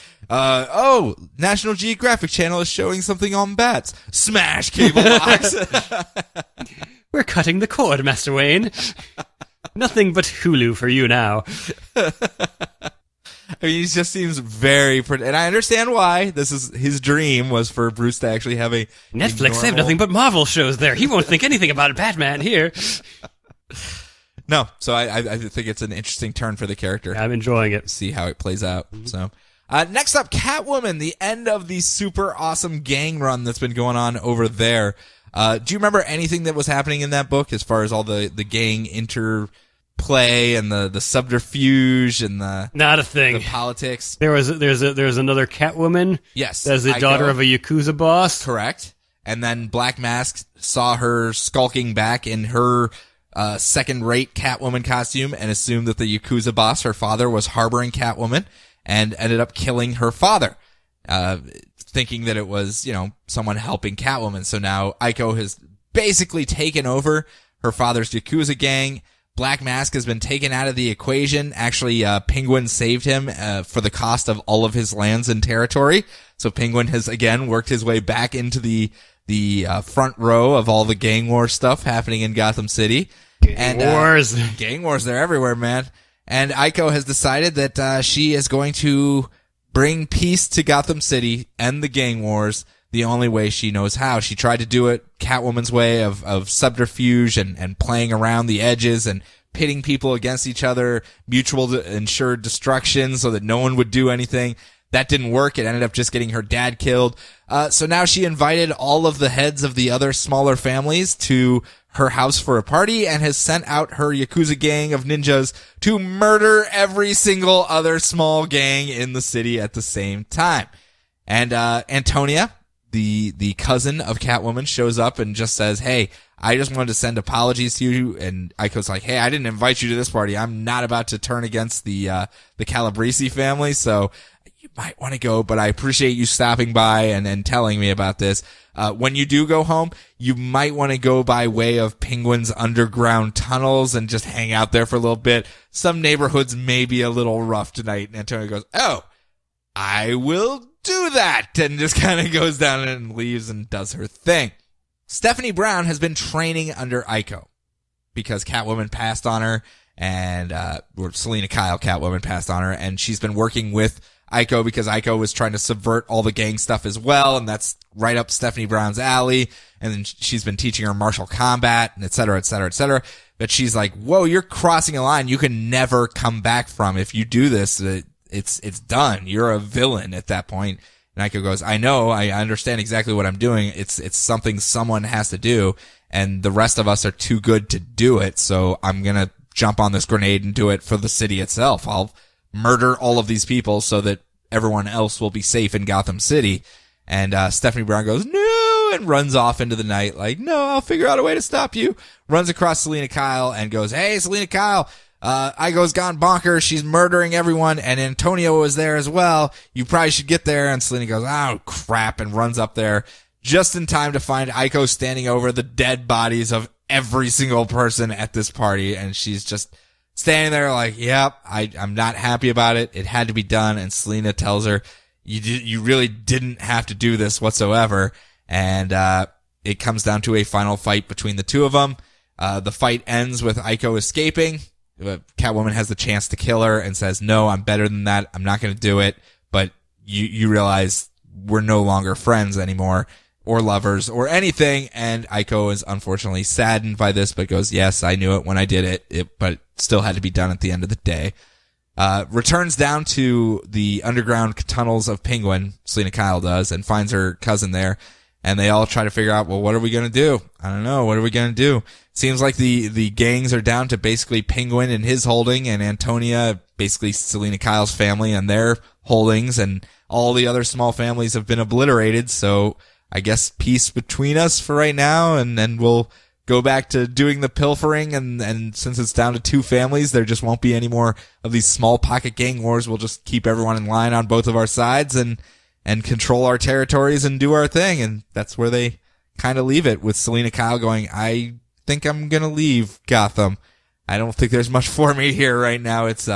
National Geographic Channel is showing something on bats. Smash cable box. We're cutting the cord, Master Wayne. Nothing but Hulu for you now. I mean, he just seems very, and I understand why. This is his dream was for Bruce to actually have a Netflix. They have nothing but Marvel shows there. He won't think anything about Batman here. No, so I think it's an interesting turn for the character. I'm enjoying it. See how it plays out. So, next up, Catwoman, the end of the super awesome gang run that's been going on over there. Do you remember anything that was happening in that book as far as all the gang interplay and the subterfuge and the not a thing the politics? There's another Catwoman. Yes, as the daughter of a Yakuza boss. Correct. And then Black Mask saw her skulking back in her second-rate Catwoman costume and assumed that the Yakuza boss, her father, was harboring Catwoman and ended up killing her father, thinking that it was, someone helping Catwoman. So now Aiko has basically taken over her father's Yakuza gang. Black Mask has been taken out of the equation. Actually, Penguin saved him for the cost of all of his lands and territory. So Penguin has, again, worked his way back into the front row of all the gang war stuff happening in Gotham City. Gang wars. Gang wars, they're everywhere, man. And Aiko has decided that she is going to bring peace to Gotham City, end the gang wars, the only way she knows how. She tried to do it Catwoman's way of subterfuge and playing around the edges and pitting people against each other, mutual ensured destruction so that no one would do anything. That didn't work. It ended up just getting her dad killed. So now she invited all of the heads of the other smaller families to her house for a party and has sent out her Yakuza gang of ninjas to murder every single other small gang in the city at the same time. And Antonia, the cousin of Catwoman, shows up and just says, "Hey, I just wanted to send apologies to you." And Aiko's like, "Hey, I didn't invite you to this party. I'm not about to turn against the Calabrese family, so you might want to go, but I appreciate you stopping by and telling me about this. When you do go home, you might want to go by way of Penguin's underground tunnels and just hang out there for a little bit. Some neighborhoods may be a little rough tonight." And Antonio goes, "Oh, I will do that," and just kind of goes down and leaves and does her thing. Stephanie Brown has been training under Aiko because Catwoman passed on her and, or Selena Kyle Catwoman passed on her, and she's been working with Aiko because Aiko was trying to subvert all the gang stuff as well, and that's right up Stephanie Brown's alley. And then she's been teaching her martial combat and et cetera, et cetera, et cetera. But she's like, "Whoa, you're crossing a line you can never come back from. If you do this, it's done. You're a villain at that point." And Aiko goes, "I know, I understand exactly what I'm doing. It's something someone has to do, and the rest of us are too good to do it. So I'm gonna jump on this grenade and do it for the city itself. I'll murder all of these people so that everyone else will be safe in Gotham City." And Stephanie Brown goes, "No," and runs off into the night like, "No, I'll figure out a way to stop you." Runs across Selena Kyle and goes, "Hey, Selena Kyle, Aiko's gone bonkers. She's murdering everyone, and Antonio was there as well. You probably should get there." And Selena goes, "Oh, crap," and runs up there just in time to find Aiko standing over the dead bodies of every single person at this party. And she's just standing there like, "Yep, I'm not happy about it. It had to be done." And Selena tells her, you really didn't have to do this whatsoever. And it comes down to a final fight between the two of them. The fight ends with Aiko escaping. Catwoman has the chance to kill her and says, "No, I'm better than that. I'm not going to do it." But you realize we're no longer friends anymore or lovers or anything. And Aiko is unfortunately saddened by this, but goes, "Yes, I knew it when I did it, but still had to be done at the end of the day." Returns down to the underground tunnels of Penguin, Selena Kyle does, and finds her cousin there. And they all try to figure out, well, what are we going to do? I don't know. What are we going to do? Seems like the gangs are down to basically Penguin and his holding, and Antonia, basically Selena Kyle's family and their holdings, and all the other small families have been obliterated. So I guess peace between us for right now, and then we'll go back to doing the pilfering, and since it's down to two families, there just won't be any more of these small pocket gang wars. We'll just keep everyone in line on both of our sides and control our territories and do our thing. And that's where they kind of leave it, with Selena Kyle going, "I think I'm going to leave Gotham. I don't think there's much for me here right now. It's,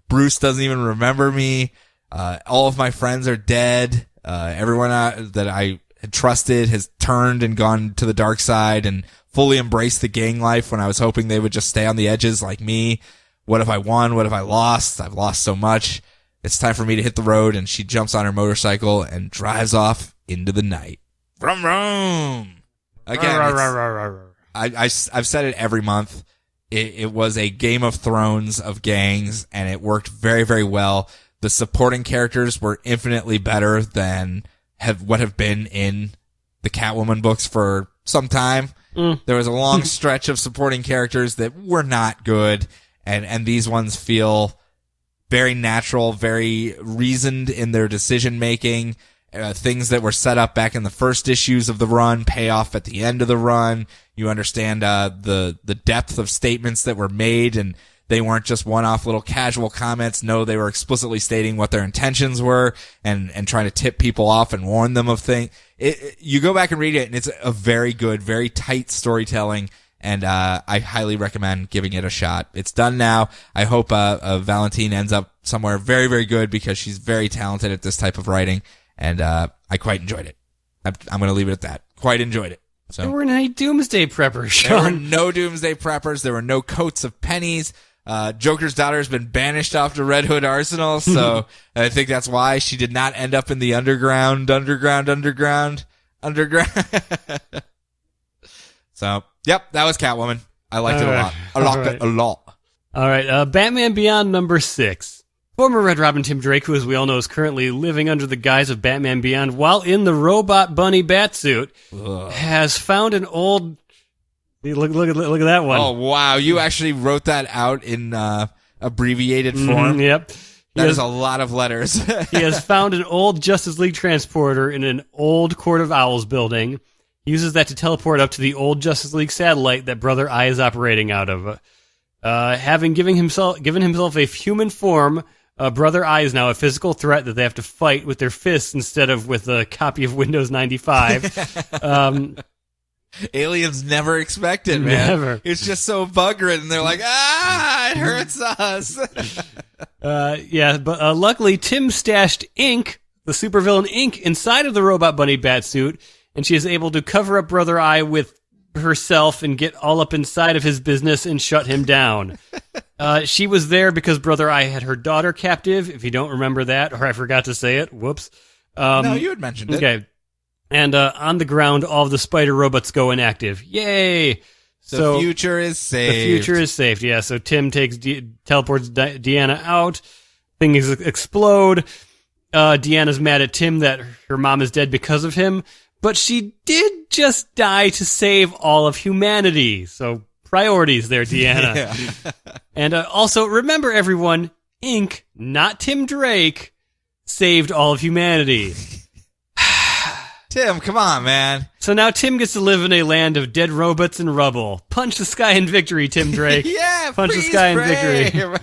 Bruce doesn't even remember me. All of my friends are dead. Everyone that I had trusted has turned and gone to the dark side and fully embraced the gang life when I was hoping they would just stay on the edges like me. What if I won? What if I lost? I've lost so much. it's time for me to hit the road, and she jumps on her motorcycle and drives off into the night. Vroom, vroom. Again, I've said it every month. It was a Game of Thrones of gangs, and it worked very, very well. The supporting characters were infinitely better than what have been in the Catwoman books for some time. There was a long stretch of supporting characters that were not good, and these ones feel very natural, very reasoned in their decision making. Things that were set up back in the first issues of the run pay off at the end of the run. You understand the depth of statements that were made, and they weren't just one-off little casual comments. No, they were explicitly stating what their intentions were and trying to tip people off and warn them of things. You go back and read it, and it's a very good, very tight storytelling, and I highly recommend giving it a shot. It's done now. I hope Valentine ends up somewhere very, very good, because she's very talented at this type of writing. And I quite enjoyed it. I'm going to leave it at that. Quite enjoyed it. So there weren't any Doomsday Preppers, Sean. There were no Doomsday Preppers. There were no coats of pennies. Joker's daughter has been banished off to Red Hood Arsenal, so I think that's why she did not end up in the underground. So, yep, that was Catwoman. I liked it a lot. I liked it a lot. All right, Batman Beyond number 6. Former Red Robin Tim Drake, who, as we all know, is currently living under the guise of Batman Beyond while in the Robot Bunny Batsuit, has found an old... Look at that one. Oh, wow. You actually wrote that out in abbreviated form? Yep. That is a lot of letters. He has found an old Justice League transporter in an old Court of Owls building. He uses that to teleport up to the old Justice League satellite that Brother Eye is operating out of. Having given himself a human form... Brother Eye is now a physical threat that they have to fight with their fists instead of with a copy of Windows 95. Aliens never expect it, man. Never. It's just so bug-ridden. They're like, it hurts us. But luckily Tim stashed ink, the supervillain ink, inside of the Robot Bunny Batsuit, and she is able to cover up Brother Eye with herself and get all up inside of his business and shut him down. She was there because Brother Eye had her daughter captive, if you don't remember that, or I forgot to say it. Whoops. No, you had mentioned it. Okay. And on the ground, all of the spider robots go inactive. Yay! The future is safe. The future is safe, yeah. So Tim teleports Deanna out. Things explode. Deanna's mad at Tim that her mom is dead because of him. But she did just die to save all of humanity. So priorities there, Deanna. Yeah. And also, remember everyone, Ink, not Tim Drake, saved all of humanity. Tim, come on, man. So now Tim gets to live in a land of dead robots and rubble. Punch the sky in victory, Tim Drake. Yeah, punch the sky in victory.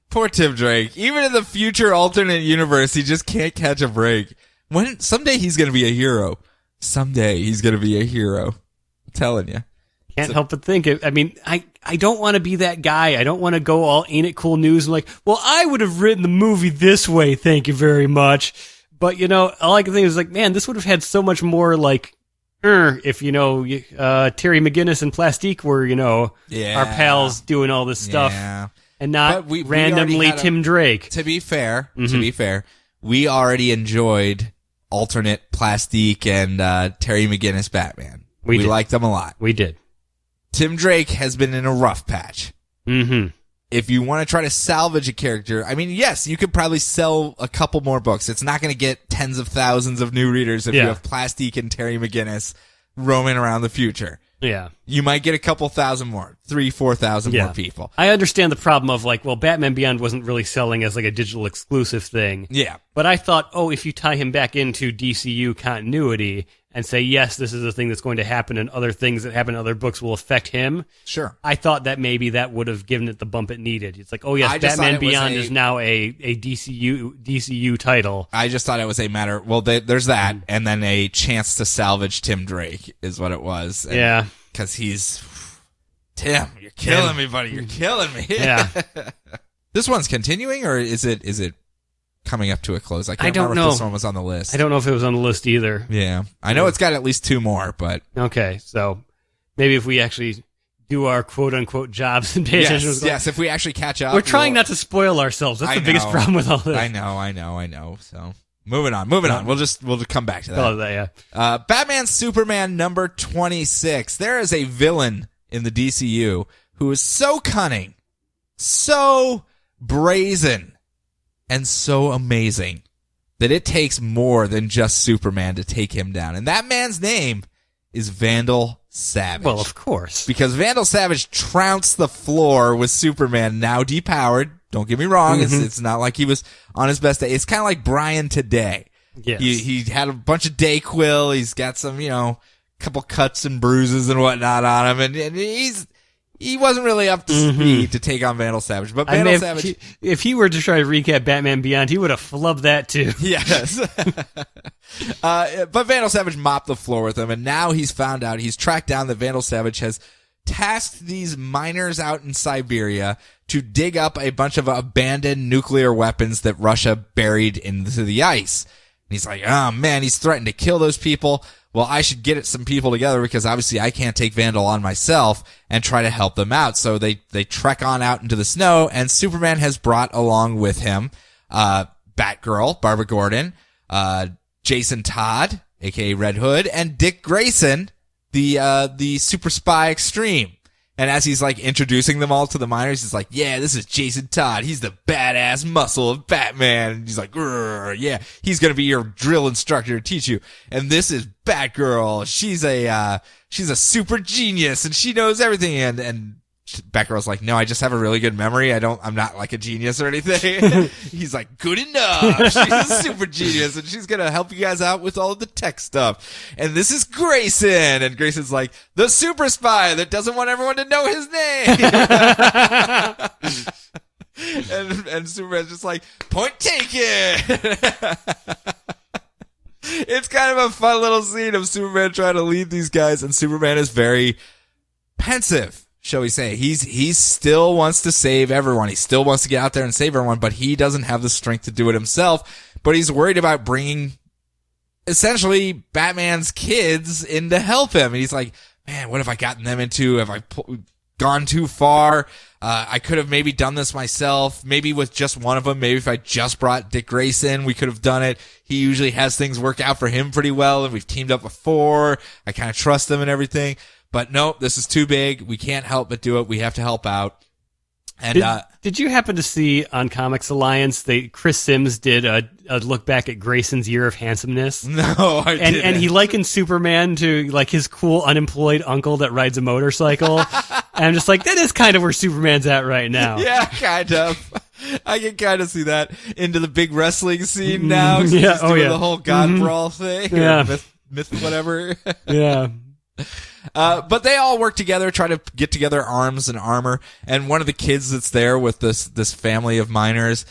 Poor Tim Drake. Even in the future alternate universe, he just can't catch a break. Someday he's going to be a hero. Someday he's going to be a hero. I'm telling you. Can't help but think. I mean, I don't want to be that guy. I don't want to go all ain't it cool news and like, well, I would have written the movie this way, thank you very much. But, all I can think is like, man, this would have had so much more like, if, Terry McGinnis and Plastique were, our pals doing all this stuff. Yeah. And not randomly Tim Drake. To be fair, we already enjoyed alternate Plastique and Terry McGinnis Batman. We liked them a lot. We did. Tim Drake has been in a rough patch. Mm-hmm. If you want to try to salvage a character, I mean, yes, you could probably sell a couple more books. It's not going to get tens of thousands of new readers if you have Plastique and Terry McGinnis roaming around the future. Yeah. You might get a couple thousand more, 3,000-4,000 more people. I understand the problem of like, well, Batman Beyond wasn't really selling as like a digital exclusive thing. Yeah. But I thought, if you tie him back into DCU continuity and say, yes, this is a thing that's going to happen and other things that happen in other books will affect him. Sure. I thought that maybe that would have given it the bump it needed. It's like, Batman Beyond is now a DCU title. I just thought it was a matter, there's that, and then a chance to salvage Tim Drake is what it was. And, because he's... Tim, you're killing me, buddy. You're killing me. Yeah. This one's continuing, or is it coming up to a close? I can't don't remember know if this one was on the list. I don't know if it was on the list either. Yeah. I know it's got at least 2 more, but... Okay, so maybe if we actually do our quote-unquote jobs and pay attention. Yes, if we actually catch up. We're trying not to spoil ourselves. That's the biggest problem with all this. I know. So, moving on. We'll come back to that. Oh, that, yeah. Batman Superman number 26. There is a villain in the DCU who is so cunning, so brazen, and so amazing that it takes more than just Superman to take him down. And that man's name is Vandal Savage. Well, of course. Because Vandal Savage trounced the floor with Superman, now depowered. Don't get me wrong. Mm-hmm. It's not like he was on his best day. It's kind of like Brian today. Yes. He had a bunch of Dayquil. He's got some, couple cuts and bruises and whatnot on him. And he wasn't really up to speed to take on Vandal Savage. But Vandal Savage... if he were to try to recap Batman Beyond, he would have flubbed that too. Yes. But Vandal Savage mopped the floor with him, and now he's tracked down that Vandal Savage has tasked these miners out in Siberia to dig up a bunch of abandoned nuclear weapons that Russia buried into the ice. And he's like, oh man, he's threatened to kill those people. Well, I should get some people together because obviously I can't take Vandal on myself and try to help them out. So they trek on out into the snow, and Superman has brought along with him, Batgirl, Barbara Gordon, Jason Todd, aka Red Hood, and Dick Grayson, the super spy extreme. And as he's like introducing them all to the miners, he's like, yeah, this is Jason Todd. He's the badass muscle of Batman. And he's like, yeah, he's going to be your drill instructor to teach you. And this is Batgirl. She's a super genius and she knows everything. And Batgirl's like, no, I just have a really good memory. I'm not like a genius or anything. He's like, good enough. She's a super genius and she's going to help you guys out with all of the tech stuff. And this is Grayson. And Grayson's like, the super spy that doesn't want everyone to know his name. and Superman's just like, point taken. It's kind of a fun little scene of Superman trying to lead these guys, and Superman is very pensive. Shall we say, he still wants to save everyone. He still wants to get out there and save everyone, but he doesn't have the strength to do it himself. But he's worried about bringing essentially Batman's kids in to help him. And he's like, man, what have I gotten them into? Have I gone too far? I could have maybe done this myself, maybe with just one of them. Maybe if I just brought Dick Grayson, we could have done it. He usually has things work out for him pretty well, and we've teamed up before. I kind of trust him and everything. But nope, this is too big. We can't help but do it. We have to help out. And did you happen to see on Comics Alliance Chris Sims did a look back at Grayson's year of handsomeness? No, I didn't. And he likened Superman to like his cool unemployed uncle that rides a motorcycle. And I'm just like, that is kind of where Superman's at right now. Yeah, kind of. I can kind of see that into the big wrestling scene now. Yeah, he's doing the whole God brawl thing. Yeah. Myth whatever. Yeah. But they all work together, try to get together arms and armor. And one of the kids that's there with this family of miners,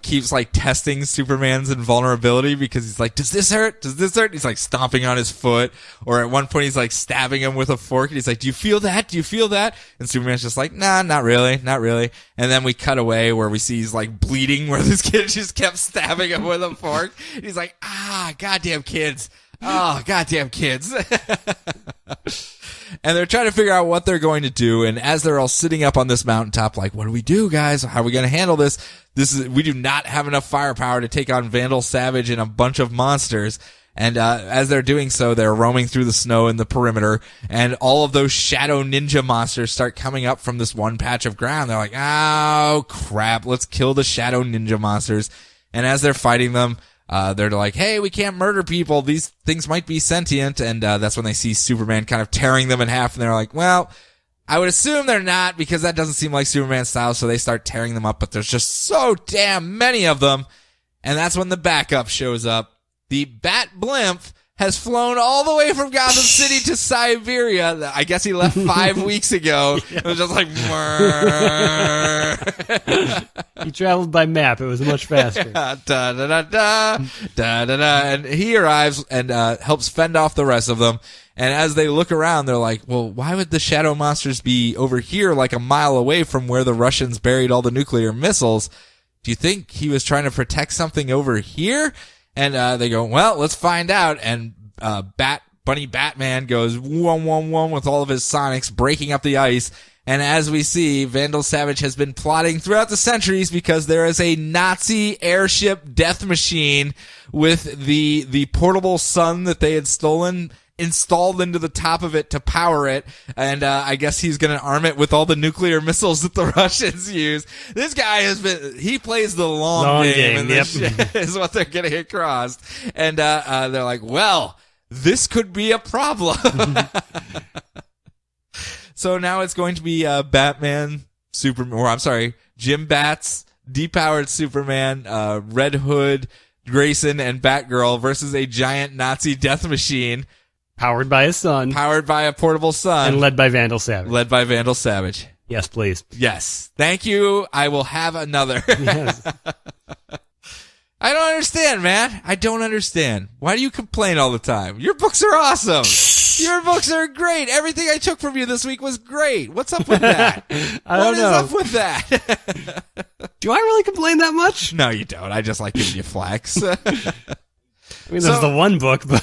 keeps like testing Superman's invulnerability because he's like, does this hurt? Does this hurt? He's like stomping on his foot. Or at one point he's like stabbing him with a fork and he's like, do you feel that? Do you feel that? And Superman's just like, nah, not really. Not really. And then we cut away where we see he's like bleeding where this kid just kept stabbing him with a fork. And he's like, goddamn kids. Oh, goddamn kids. And they're trying to figure out what they're going to do. And as they're all sitting up on this mountaintop, like, what do we do, guys? How are we going to handle this? We do not have enough firepower to take on Vandal Savage and a bunch of monsters. And, as they're doing so, they're roaming through the snow in the perimeter. And all of those shadow ninja monsters start coming up from this one patch of ground. They're like, oh, crap. Let's kill the shadow ninja monsters. And as they're fighting them, they're like, hey, we can't murder people. These things might be sentient. And that's when they see Superman kind of tearing them in half. And they're like, well, I would assume they're not because that doesn't seem like Superman's style. So they start tearing them up. But there's just so damn many of them. And that's when the backup shows up. The Bat Blimp has flown all the way from Gotham City to Siberia. I guess he left 5 weeks ago. Yeah. It was just like, he traveled by map. It was much faster. Yeah, and he arrives and helps fend off the rest of them. And as they look around, they're like, well, why would the shadow monsters be over here like a mile away from where the Russians buried all the nuclear missiles? Do you think he was trying to protect something over here? And they go, well, let's find out. And Bat Bunny Batman goes wom wom wom with all of his Sonics breaking up the ice. And as we see, Vandal Savage has been plotting throughout the centuries because there is a Nazi airship death machine with the portable sun that they had stolen installed into the top of it to power it, and I guess he's going to arm it with all the nuclear missiles that the Russians use. This guy he plays the long game and this shit is what they're getting across. And they're like, well, this could be a problem. So now it's going to be Batman, Jim Bats, depowered Superman, Red Hood, Grayson, and Batgirl versus a giant Nazi death machine. Powered by a sun. Powered by a portable sun. And led by Vandal Savage. Yes, please. Yes. Thank you. I will have another. Yes. I don't understand, man. I don't understand. Why do you complain all the time? Your books are awesome. Your books are great. Everything I took from you this week was great. What's up with that? What is up with that? Do I really complain that much? No, you don't. I just like giving you flax. I mean, there's the one book, but...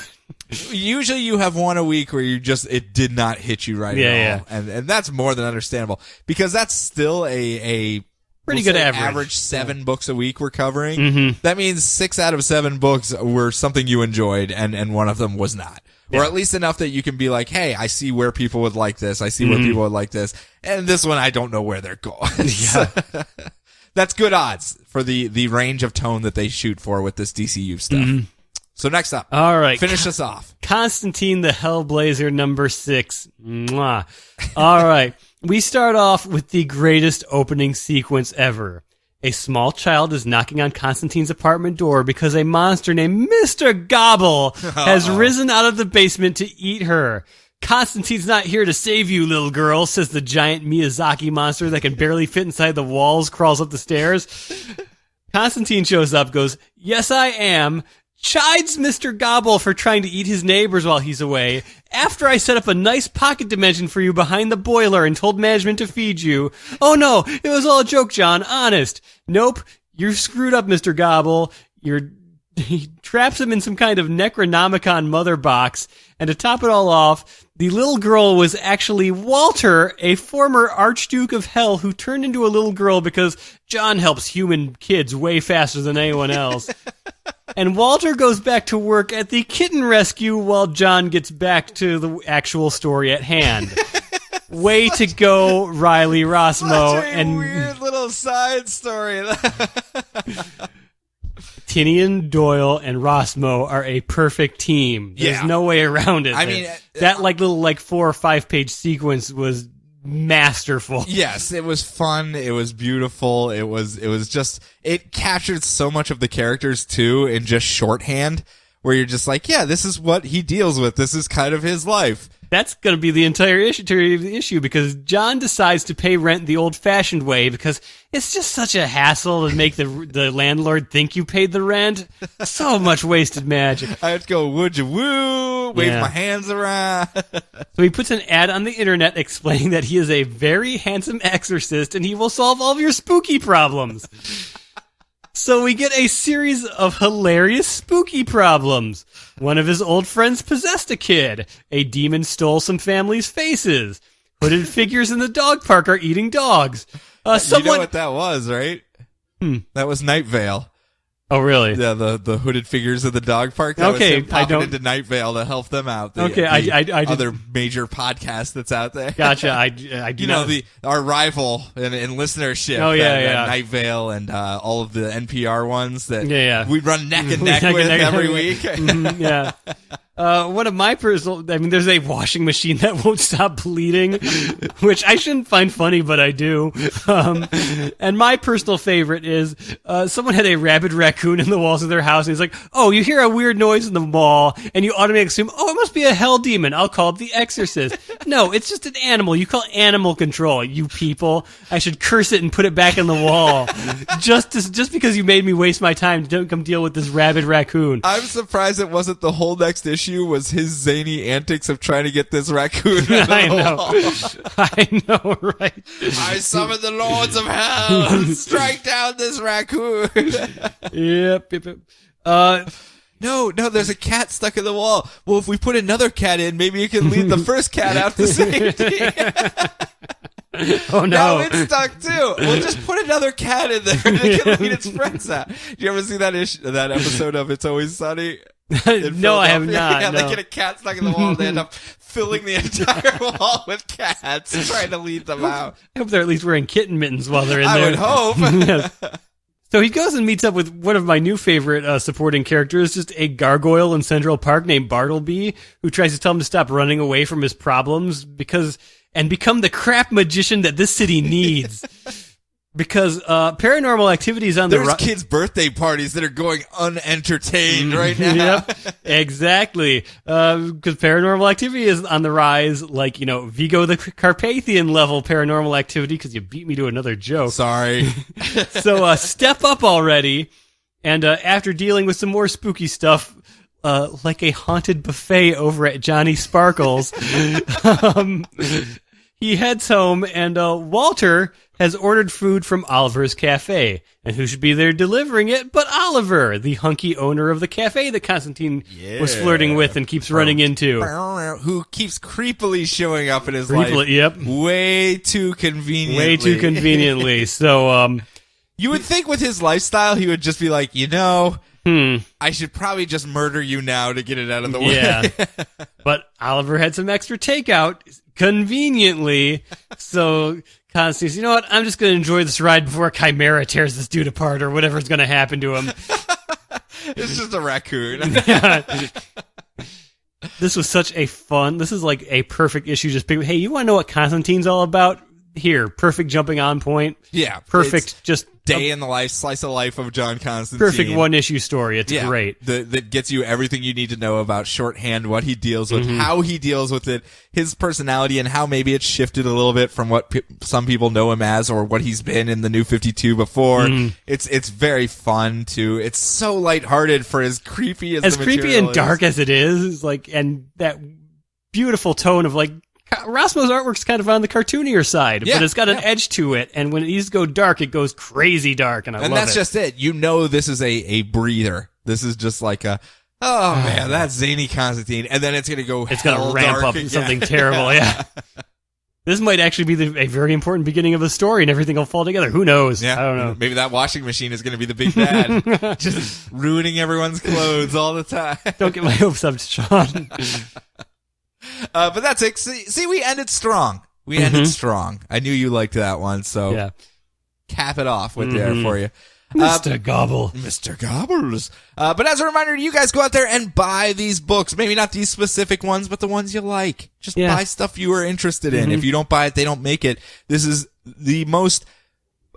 Usually you have one a week where it did not hit you right at all. Yeah. And that's more than understandable because that's still a pretty good average 7 books a week we're covering. Mm-hmm. That means 6 out of 7 books were something you enjoyed and one of them was not. Yeah. Or at least enough that you can be like, hey, I see where people would like this. I see where people would like this. And this one, I don't know where they're going. Yeah. That's good odds for the range of tone that they shoot for with this DCU stuff. Mm-hmm. So next up. All right. Finish us off. Constantine the Hellblazer number 6. Mwah. All right. We start off with the greatest opening sequence ever. A small child is knocking on Constantine's apartment door because a monster named Mr. Gobble has risen out of the basement to eat her. Constantine's not here to save you, little girl, says the giant Miyazaki monster that can barely fit inside the walls, crawls up the stairs. Constantine shows up, goes, yes, I am. Chides Mr. Gobble for trying to eat his neighbors while he's away. After I set up a nice pocket dimension for you behind the boiler and told management to feed you. Oh no, it was all a joke, John, honest. Nope, you're screwed up, Mr. Gobble. He traps him in some kind of Necronomicon mother box, and to top it all off, the little girl was actually Walter, a former Archduke of Hell who turned into a little girl because John helps human kids way faster than anyone else. And Walter goes back to work at the kitten rescue while John gets back to the actual story at hand. Way to go, Riley Rossmo. Such a weird little side story. Tinian, Doyle, and Rossmo are a perfect team. There's no way around it. I mean, that little 4 or 5 page sequence was masterful. Yes, it was fun. It was beautiful. It was just, it captured so much of the characters too in just shorthand where you're just like, yeah, this is what he deals with. This is kind of his life. That's going to be the entire issue because John decides to pay rent the old-fashioned way because it's just such a hassle to make the landlord think you paid the rent. So much wasted magic. I have to go, would you woo, wave my hands around. So he puts an ad on the internet explaining that he is a very handsome exorcist and he will solve all of your spooky problems. So we get a series of hilarious spooky problems. One of his old friends possessed a kid. A demon stole some families' faces. Hooded figures in the dog park are eating dogs. You know what that was, right? That was Night Vale. Oh, really? Yeah, the hooded figures of the dog park. That was him popping into Night Vale to help them out. I other major podcast that's out there. Gotcha. I do our rival in listenership. Oh yeah, Night Vale and all of the NPR ones that we run neck and neck with every week. Yeah. One of my there's a washing machine that won't stop bleeding, which I shouldn't find funny, but I do. And my personal favorite is, someone had a rabid raccoon in the walls of their house, and he's like, oh, you hear a weird noise in the wall, and you automatically assume, oh, it must be a hell demon. I'll call it the Exorcist. No, it's just an animal. You call animal control, you people. I should curse it and put it back in the wall. just because you made me waste my time to come deal with this rabid raccoon. I'm surprised it wasn't the whole next issue was his zany antics of trying to get this raccoon out of the wall. I know, right? I summon the lords of hell. Strike down this raccoon. Yep. No, there's a cat stuck in the wall. Well, if we put another cat in, maybe it can lead the first cat out to safety. Oh, no. Now it's stuck, too. We'll just put another cat in there and it can lead its friends out. Do you ever see that episode of It's Always Sunny? No, I have not. Yeah, no. they get a cat stuck in the wall and they end up filling the entire wall with cats, trying to lead them out. I hope they're at least wearing kitten mittens while they're in there. I would hope. Yes. So he goes and meets up with one of my new favorite supporting characters, just a gargoyle in Central Park named Bartleby, who tries to tell him to stop running away from his problems and become the crap magician that this city needs. Because paranormal activity is on the rise. There's kids' birthday parties that are going unentertained right now. Yep, exactly. Because paranormal activity is on the rise, like, Vigo the Carpathian level paranormal activity, because you beat me to another joke. Sorry. So step up already. And after dealing with some more spooky stuff, like a haunted buffet over at Johnny Sparkles, he heads home, and Walter has ordered food from Oliver's Cafe. And who should be there delivering it but Oliver, the hunky owner of the cafe that Constantine was flirting with and keeps running into. Who keeps creepily showing up in his life. Yep. Way too conveniently. So, you would think with his lifestyle, he would just be like, I should probably just murder you now to get it out of the way. Yeah. But Oliver had some extra takeout, conveniently. So Constantine, you know what? I'm just going to enjoy this ride before a chimera tears this dude apart or whatever's going to happen to him. It's just a raccoon. This was this is like a perfect issue. Just pick, hey, you want to know what Constantine's all about? Here, perfect jumping on point. Yeah. Perfect, just day in the life, slice of life of John Constantine. Perfect one-issue story. It's great. That gets you everything you need to know about shorthand, what he deals with, how he deals with it, his personality, and how maybe it's shifted a little bit from what some people know him as or what he's been in the New 52 before. It's very fun, too. It's so lighthearted for as creepy as the material creepy and dark as it is, and that beautiful tone of, Rossmo's artwork's kind of on the cartoonier side, but it's got an edge to it, and when it needs to go dark, it goes crazy dark, and I love it. And that's just it. This is a breather. This is just like man, that's zany Constantine, and then it's going to go It's going to ramp up something terrible, yeah. This might actually be a very important beginning of the story, and everything will fall together. Who knows? Yeah. I don't know. Maybe that washing machine is going to be the big bad. Just ruining everyone's clothes all the time. Don't get my hopes up, Sean. But that's it. See, we ended strong. Ended strong. I knew you liked that one, so cap it off with there for you. Mr. Gobble. Mr. Gobbles. But as a reminder, you guys go out there and buy these books. Maybe not these specific ones, but the ones you like. Just buy stuff you are interested in. If you don't buy it, they don't make it. This is the most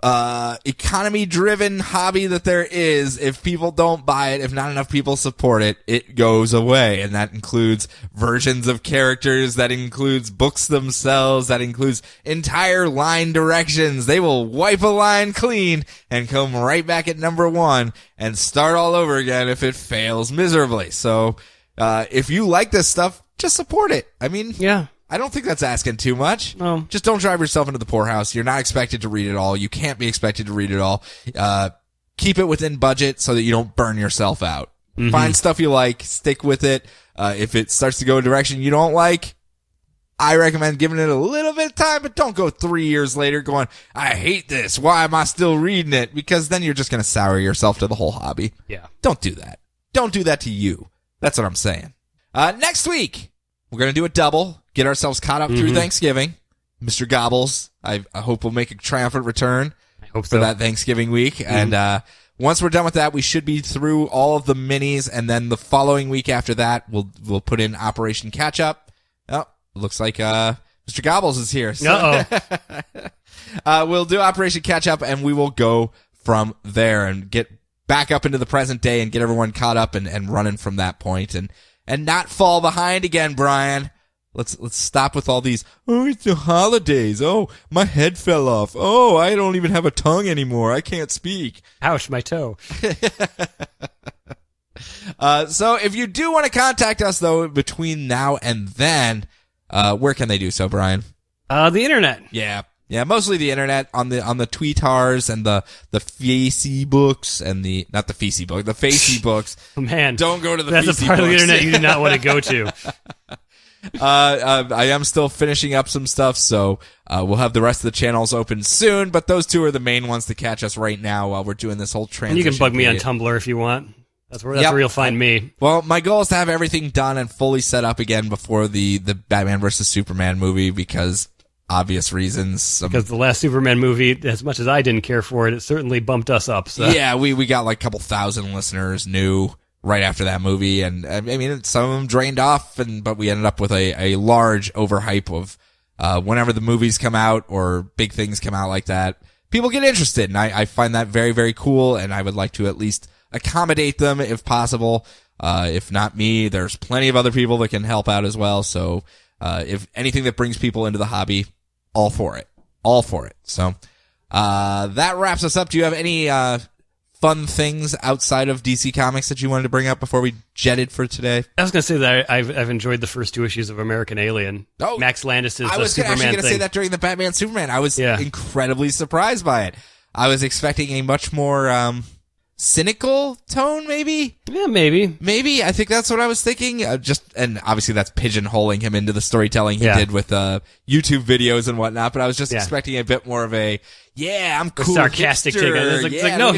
economy-driven hobby that there is. If people don't buy it, if not enough people support it, it goes away. And that includes versions of characters, that includes books themselves, that includes entire line directions. They will wipe a line clean and come right back at number 1 and start all over again if it fails miserably. So, if you like this stuff, just support it. I mean, I don't think that's asking too much. No. Just don't drive yourself into the poorhouse. You're not expected to read it all. You can't be expected to read it all. Keep it within budget so that you don't burn yourself out. Find stuff you like. Stick with it. If it starts to go a direction you don't like, I recommend giving it a little bit of time, but don't go 3 years later going, I hate this. Why am I still reading it? Because then you're just going to sour yourself to the whole hobby. Yeah. Don't do that. Don't do that to you. That's what I'm saying. Next week, we're going to do a double. Get ourselves caught up through Thanksgiving. Mr. Gobbles, I hope will make a triumphant return for that Thanksgiving week. And once we're done with that, we should be through all of the minis. And then the following week after that, we'll put in Operation Catch Up. Oh, looks like Mr. Gobbles is here. So we'll do Operation Catch Up, and we will go from there and get back up into the present day and get everyone caught up and running from that point and not fall behind again, Brian. Let's stop with all these, it's the holidays. Oh, my head fell off. Oh, I don't even have a tongue anymore. I can't speak. Ouch, my toe. So if you do want to contact us, though, between now and then, where can they do so, Brian? The internet. Yeah. Yeah, mostly the internet on the tweetars and the Facey books and not the Facey book, the Facey books. Man, don't go to the That's Facey a part books. of the internet you do not want to go to. I am still finishing up some stuff, so we'll have the rest of the channels open soon, but those two are the main ones to catch us right now while we're doing this whole transition. And you can bug me on period. Tumblr if you want. That's where you'll find me. Well, my goal is to have everything done and fully set up again before the Batman vs. Superman movie because obvious reasons. Because the last Superman movie, as much as I didn't care for it, it certainly bumped us up. So. Yeah, we got like a couple thousand listeners new right after that movie, and I mean some of them drained off, but we ended up with a large overhype of whenever the movies come out or big things come out like that, people get interested, and I find that very, very cool, and I would like to at least accommodate them if possible. If not me, there's plenty of other people that can help out as well. So if anything that brings people into the hobby, all for it. So that wraps us up. Do you have any fun things outside of DC Comics that you wanted to bring up before we jetted for today? I was going to say that I've enjoyed the first 2 issues of American Alien. Oh, Max Landis' I was Superman actually going to thing. say that during the Batman Superman. I was incredibly surprised by it. I was expecting a much more cynical tone, maybe? Yeah, maybe. Maybe. I think that's what I was thinking. And obviously that's pigeonholing him into the storytelling he did with YouTube videos and whatnot, but I was just expecting a bit more of a, I'm cool, sarcastic take on it. It's like, no,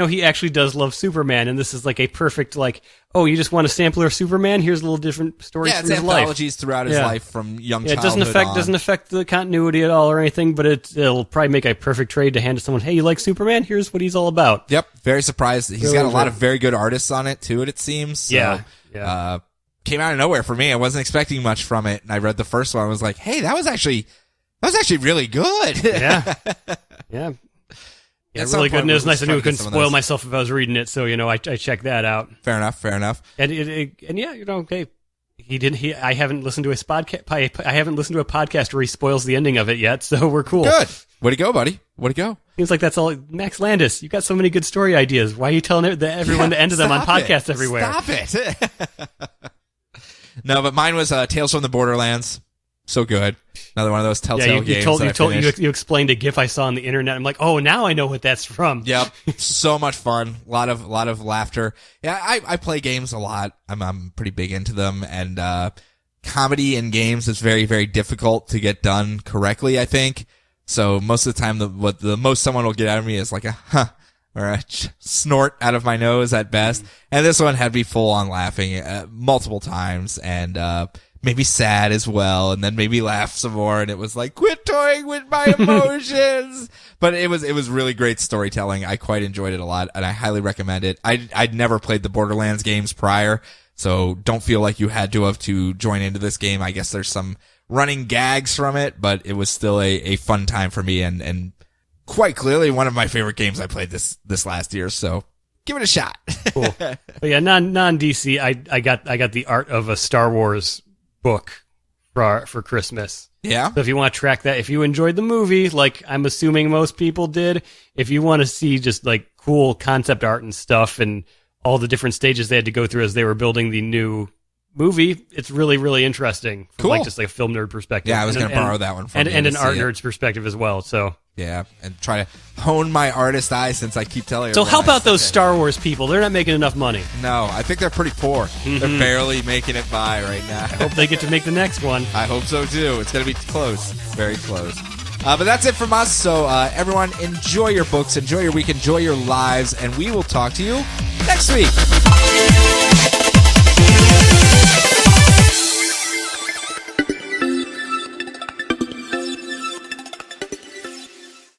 he actually does love Superman, and this is like a perfect, like, oh, you just want a sampler of Superman? Here's a little different story from his life. Yeah, it's anthologies throughout his life from young childhood it doesn't affect the continuity at all or anything, but it'll probably make a perfect trade to hand to someone, hey, you like Superman? Here's what he's all about. Yep, very surprised. He's got a lot of very good artists on it, too, it seems. So, came out of nowhere for me. I wasn't expecting much from it, and I read the first one. I was like, hey, that was actually really good. Yeah. Yeah, really good news. Nice. I knew I couldn't spoil myself if I was reading it, so I checked that out. Fair enough. And okay. I haven't listened to his podcast. I haven't listened to a podcast where he spoils the ending of it yet, so we're cool. Good. Way to go, buddy. Way to go. Seems like that's all. Max Landis, you got so many good story ideas. Why are you telling everyone to end them on podcasts everywhere? Stop it. No, but mine was Tales from the Borderlands. So good. Another one of those Telltale games. You explained a GIF I saw on the internet. I'm like, oh, now I know what that's from. Yep. So much fun. A lot of laughter. Yeah, I play games a lot. I'm pretty big into them, and comedy in games is very, very difficult to get done correctly, I think. So most of the time, the most someone will get out of me is like a huh or a snort out of my nose at best. And this one had me full on laughing multiple times, and maybe sad as well, and then maybe laugh some more, and it was like, quit toying with my emotions. But it was really great storytelling. I quite enjoyed it a lot, and I highly recommend it. I'd never played the Borderlands games prior, so don't feel like you had to have to join into this game. I guess there's some running gags from it, but it was still a fun time for me, and quite clearly one of my favorite games I played this last year, so give it a shot. Cool. But yeah, non-DC, I got the Art of a Star Wars book for Christmas. Yeah. So if you want to track that, if you enjoyed the movie, like I'm assuming most people did, if you want to see just like cool concept art and stuff and all the different stages they had to go through as they were building the new movie, it's really, really interesting from like just like a film nerd perspective. Yeah, I was going to borrow that one from you and an art nerd's perspective as well. So yeah, and try to hone my artist eye since I keep telling you. So help out those Star Wars people. They're not making enough money. No, I think they're pretty poor. Mm-hmm. They're barely making it by right now. I hope they get to make the next one. I hope so too. It's going to be close. Very close. But that's it from us. So everyone, enjoy your books, enjoy your week, enjoy your lives, and we will talk to you next week.